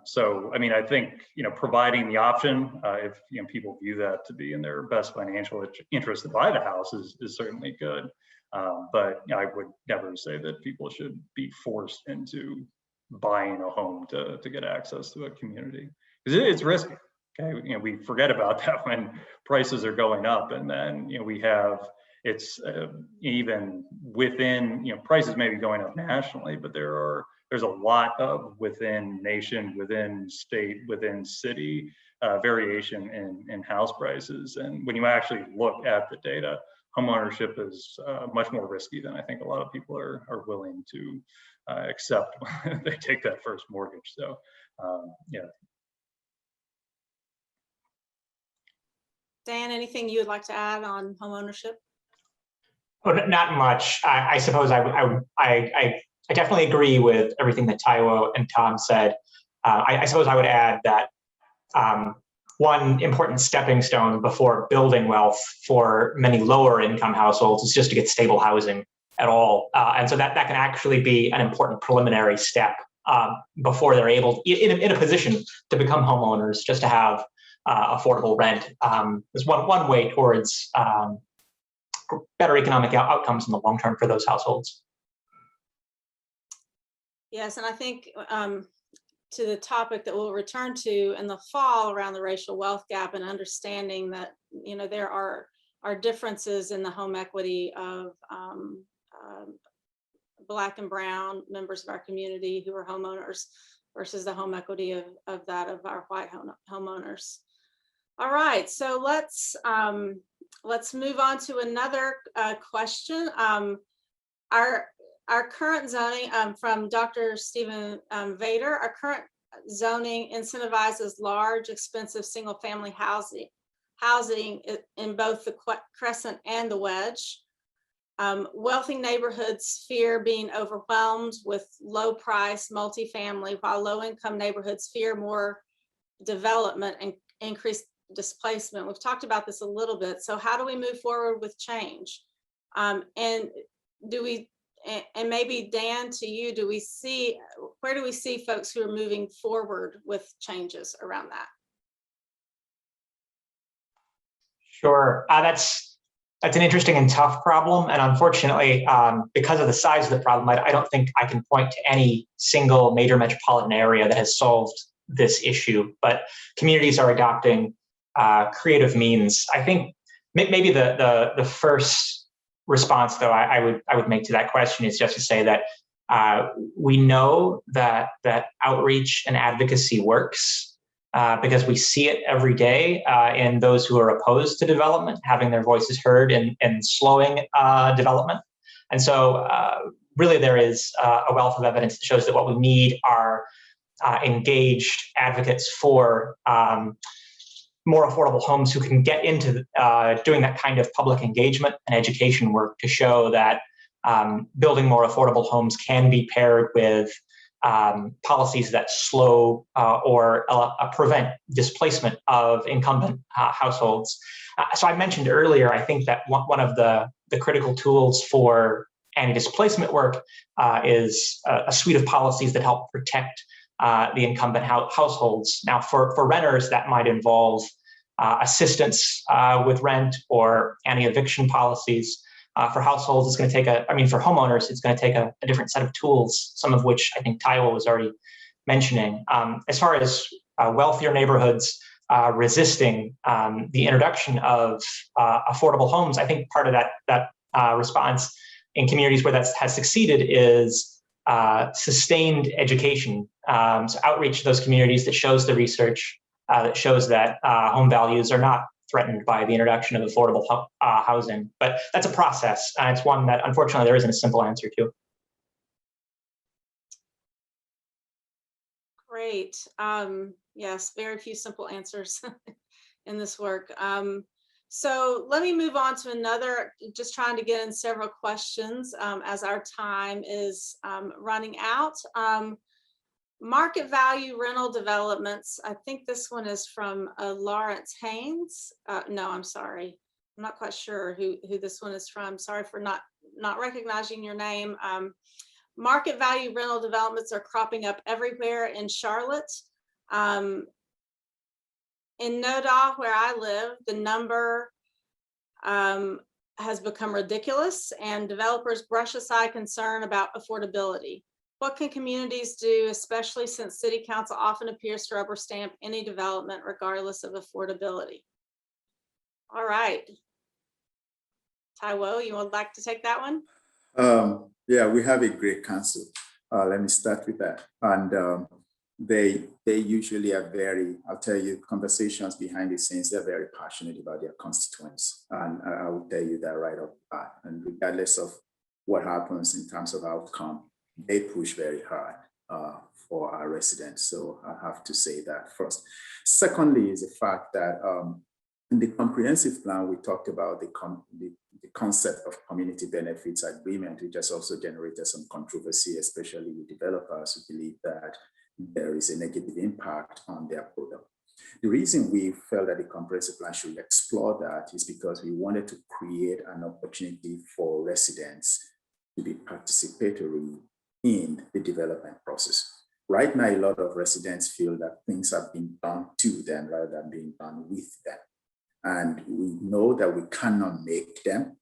So, I mean, I think, you know, providing the option, if, you know, people view that to be in their best financial interest to buy the house is certainly good. But you know, I would never say that people should be forced into buying a home to get access to a community, because it's risky. Okay, you know, we forget about that when prices are going up, and then, you know, we have, it's even within, you know, prices may be going up nationally, but there's a lot of within nation, within state, within city variation in house prices. And when you actually look at the data, homeownership is much more risky than I think a lot of people are willing to accept when they take that first mortgage. So, yeah. Dan, anything you would like to add on homeownership? Oh, not much. I suppose I definitely agree with everything that Taiwo and Tom said. I suppose I would add that one important stepping stone before building wealth for many lower income households is just to get stable housing at all. And so that can actually be an important preliminary step before they're able, in a position to become homeowners, just to have affordable rent. Is one way towards better economic outcomes in the long term for those households. Yes, and I think to the topic that we'll return to in the fall around the racial wealth gap, and understanding that, you know, there are differences in the home equity of Black and Brown members of our community who are homeowners versus the home equity of that of our white homeowners. All right, so let's move on to another question. Our current zoning from Dr. Stephen Vader, our current zoning incentivizes large, expensive single-family housing in both the Crescent and the Wedge. Wealthy neighborhoods fear being overwhelmed with low-price multifamily, while low-income neighborhoods fear more development and increased displacement. We've talked about this a little bit. So how do we move forward with change? And maybe Dan, to you, where do we see folks who are moving forward with changes around that? Sure, that's an interesting and tough problem. And unfortunately, because of the size of the problem, I don't think I can point to any single major metropolitan area that has solved this issue, but communities are adopting creative means. I think maybe the first response, though, I would make to that question is just to say that we know that outreach and advocacy works because we see it every day in those who are opposed to development, having their voices heard and slowing development. And so really there is a wealth of evidence that shows that what we need are engaged advocates for more affordable homes who can get into doing that kind of public engagement and education work to show that building more affordable homes can be paired with policies that slow or prevent displacement of incumbent households. So I mentioned earlier, I think that one of the critical tools for anti-displacement work is a suite of policies that help protect the incumbent households. Now, for renters, that might involve assistance with rent or anti-eviction policies. For households, it's going to take for homeowners, it's going to take a different set of tools, some of which I think Taiwo was already mentioning. As far as wealthier neighborhoods resisting the introduction of affordable homes, I think part of that response in communities where that has succeeded is sustained education. So outreach to those communities that shows the research that shows that home values are not threatened by the introduction of affordable housing. But that's a process, and it's one that unfortunately there isn't a simple answer to. Great. Yes, very few simple answers in this work. So let me move on to another, just trying to get in several questions as our time is running out. Market value rental developments. I think this one is from Lawrence Haynes. No, I'm sorry. I'm not quite sure who this one is from. Sorry for not recognizing your name. Market value rental developments are cropping up everywhere in Charlotte. In Noda, where I live, the number has become ridiculous, and developers brush aside concern about affordability. What can communities do, especially since City Council often appears to rubber stamp any development regardless of affordability? All right. Taiwo, you would like to take that one? Yeah, we have a great council. Let me start with that. And they usually are I'll tell you, conversations behind the scenes, they're very passionate about their constituents. And I will tell you that right off the bat. And regardless of what happens in terms of outcome, they push very hard for our residents. So I have to say that first. Secondly is the fact that in the comprehensive plan, we talked about the concept of community benefits agreement, which has also generated some controversy, especially with developers who believe that there is a negative impact on their product. The reason we felt that the comprehensive plan should explore that is because we wanted to create an opportunity for residents to be participatory in the development process. Right now, a lot of residents feel that things are being done to them rather than being done with them. And we know that we cannot make them,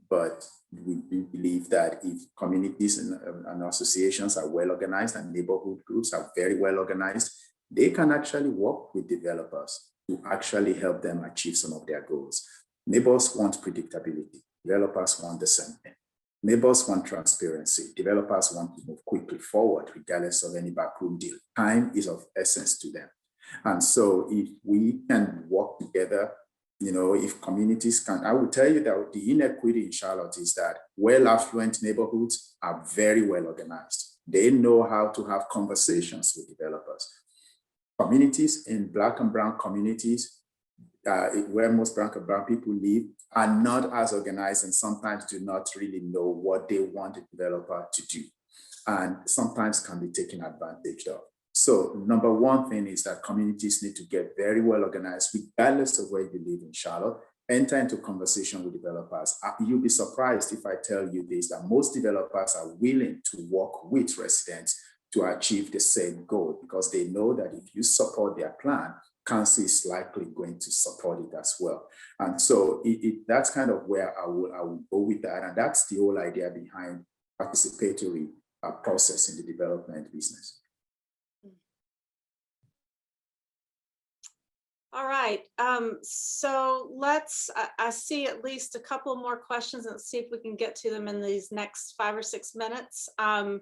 but we do believe that if communities and associations are well organized and neighborhood groups are very well organized, they can actually work with developers to actually help them achieve some of their goals. Neighbors want predictability. Developers want the same thing. Neighbors want transparency. Developers want to move quickly forward, regardless of any backroom deal. Time is of essence to them. And so if we can work together, if communities can, I will tell you that the inequity in Charlotte is that well-affluent neighborhoods are very well organized. They know how to have conversations with developers. Communities in Black and brown communities, where most Black and brown people live, are not as organized and sometimes do not really know what they want a developer to do, and sometimes can be taken advantage of. So number one thing is that communities need to get very well organized, regardless of where you live in Charlotte. Enter into conversation with developers. You'll be surprised if I tell you this, that most developers are willing to work with residents to achieve the same goal, because they know that if you support their plan, council is likely going to support it as well. And so that's kind of where I will go with that. And that's the whole idea behind participatory process in the development business. All right, so I see at least a couple more questions, and let's see if we can get to them in these next 5 or 6 minutes. And,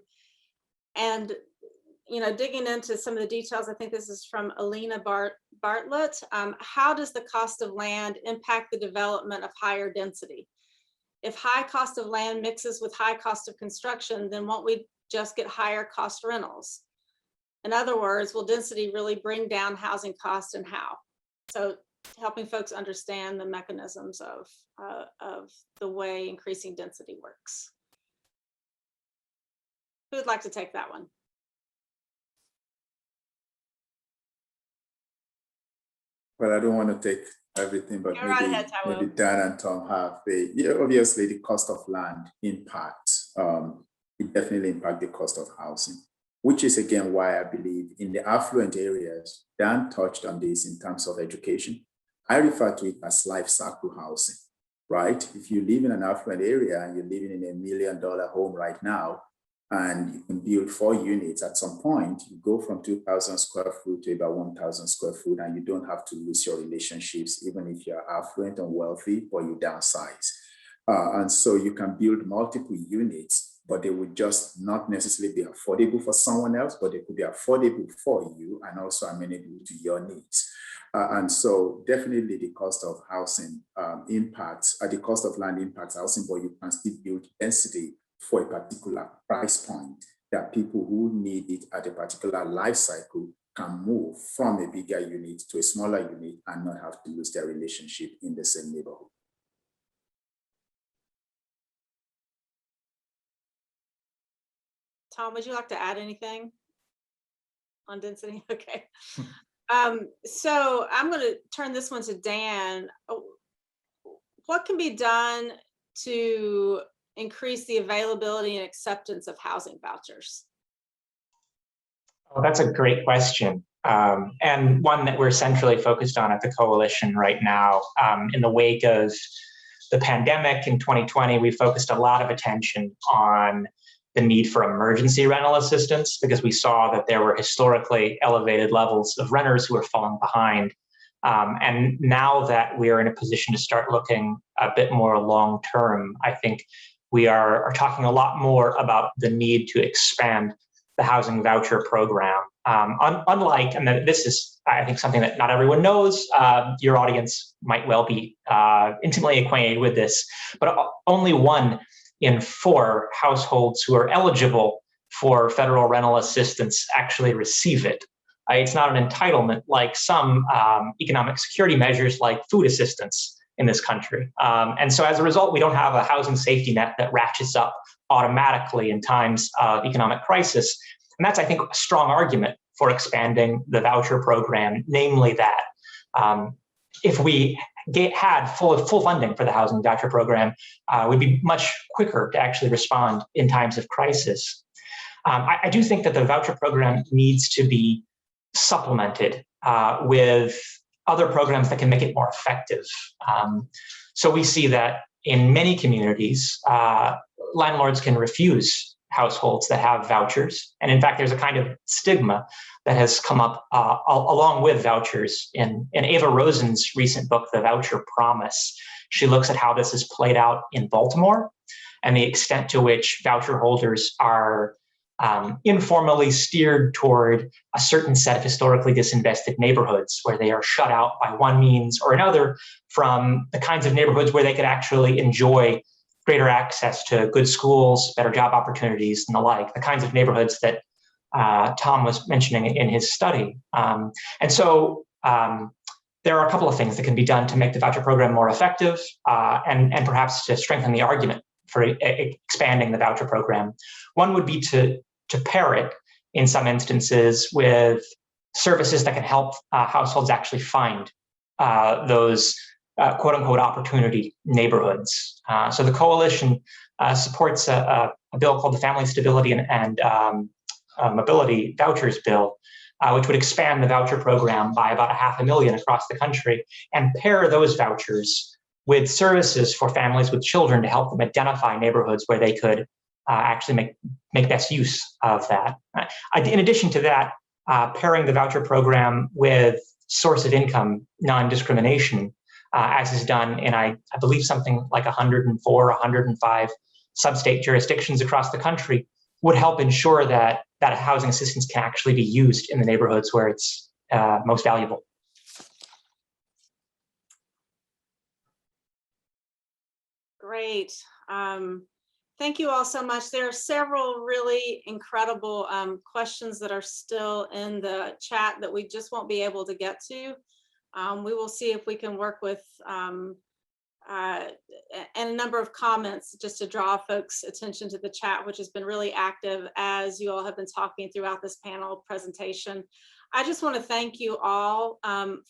digging into some of the details, I think this is from Alina Bartlett. How does the cost of land impact the development of higher density? If high cost of land mixes with high cost of construction, then won't we just get higher cost rentals? In other words, will density really bring down housing costs, and how? So helping folks understand the mechanisms of the way increasing density works. Who would like to take that one? Well, I don't want to take everything, but maybe Dan and Tom have. Obviously, the cost of land impact. It definitely impacts the cost of housing, which is again why I believe in the affluent areas. Dan touched on this in terms of education. I refer to it as life cycle housing, right? If you live in an affluent area and you're living in $1 million home right now, and you can build 4 units, at some point, you go from 2,000 square foot to about 1,000 square foot, and you don't have to lose your relationships, even if you're affluent and wealthy, or you downsize. And so you can build multiple units, but they would just not necessarily be affordable for someone else, but they could be affordable for you and also amenable to your needs. And so definitely the cost of housing impacts, the cost of land impacts housing, but you can still build density for a particular price point that people who need it at a particular life cycle can move from a bigger unit to a smaller unit and not have to lose their relationship in the same neighborhood. Tom, would you like to add anything on density? Okay. So I'm going to turn this one to Dan. What can be done to increase the availability and acceptance of housing vouchers? Oh, that's a great question, and one that we're centrally focused on at the Coalition right now. In the wake of the pandemic in 2020, we focused a lot of attention on the need for emergency rental assistance, because we saw that there were historically elevated levels of renters who were falling behind. And now that we are in a position to start looking a bit more long-term, I think we are talking a lot more about the need to expand the housing voucher program. Unlike, and this is, I think, something that not everyone knows, your audience might well be intimately acquainted with this, but only 1 in 4 households who are eligible for federal rental assistance actually receive it. It's not an entitlement like some economic security measures like food assistance in this country. And so as a result, we don't have a housing safety net that ratchets up automatically in times of economic crisis. And that's, I think, a strong argument for expanding the voucher program, namely that if we had full funding for the housing voucher program, we'd be much quicker to actually respond in times of crisis. I do think that the voucher program needs to be supplemented with other programs that can make it more effective. So we see that in many communities, landlords can refuse households that have vouchers. And in fact, there's a kind of stigma that has come up along with vouchers. In Ava Rosen's recent book, The Voucher Promise, she looks at how this is played out in Baltimore and the extent to which voucher holders are informally steered toward a certain set of historically disinvested neighborhoods where they are shut out by one means or another from the kinds of neighborhoods where they could actually enjoy greater access to good schools, better job opportunities, and the like, the kinds of neighborhoods that Tom was mentioning in his study. And so there are a couple of things that can be done to make the voucher program more effective and perhaps to strengthen the argument for expanding the voucher program. One would be to pair it in some instances with services that can help households actually find those quote unquote opportunity neighborhoods. So the coalition supports a bill called the Family Stability and Mobility Vouchers Bill, which would expand the voucher program by about 500,000 across the country and pair those vouchers with services for families with children to help them identify neighborhoods where they could actually make best use of that. In addition to that, pairing the voucher program with source of income non-discrimination, as is done in, I believe, something like 104, 105 sub-state jurisdictions across the country, would help ensure that housing assistance can actually be used in the neighborhoods where it's most valuable. Great. Thank you all so much. There are several really incredible questions that are still in the chat that we just won't be able to get to. We will see if we can work with and a number of comments just to draw folks' attention to the chat, which has been really active as you all have been talking throughout this panel presentation. I just want to thank you all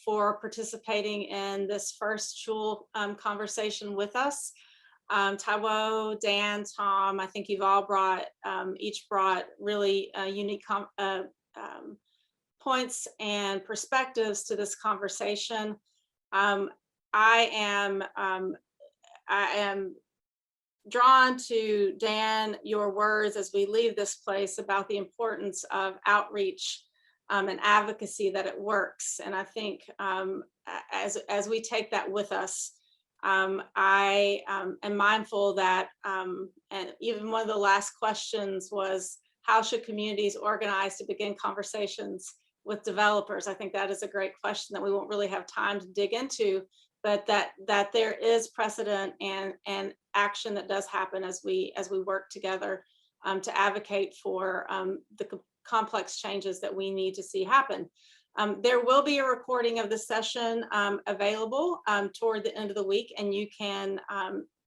for participating in this first Schul conversation with us. Taiwo, Dan, Tom, I think you've all each brought really unique points and perspectives to this conversation. I am drawn to, Dan, your words as we leave this place about the importance of outreach and advocacy, that it works. And I think as we take that with us, I am mindful that, and even one of the last questions was, how should communities organize to begin conversations with developers? I think that is a great question that we won't really have time to dig into, but that there is precedent and action that does happen as we work together to advocate for the complex changes that we need to see happen. There will be a recording of the session available toward the end of the week, and you can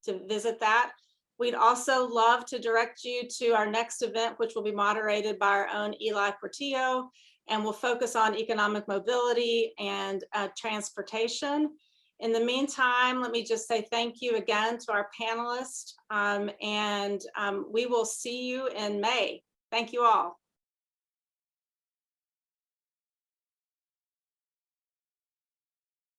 to visit that. We'd also love to direct you to our next event, which will be moderated by our own Eli Portillo, and will focus on economic mobility and transportation. In the meantime, let me just say thank you again to our panelists, and we will see you in May. Thank you all.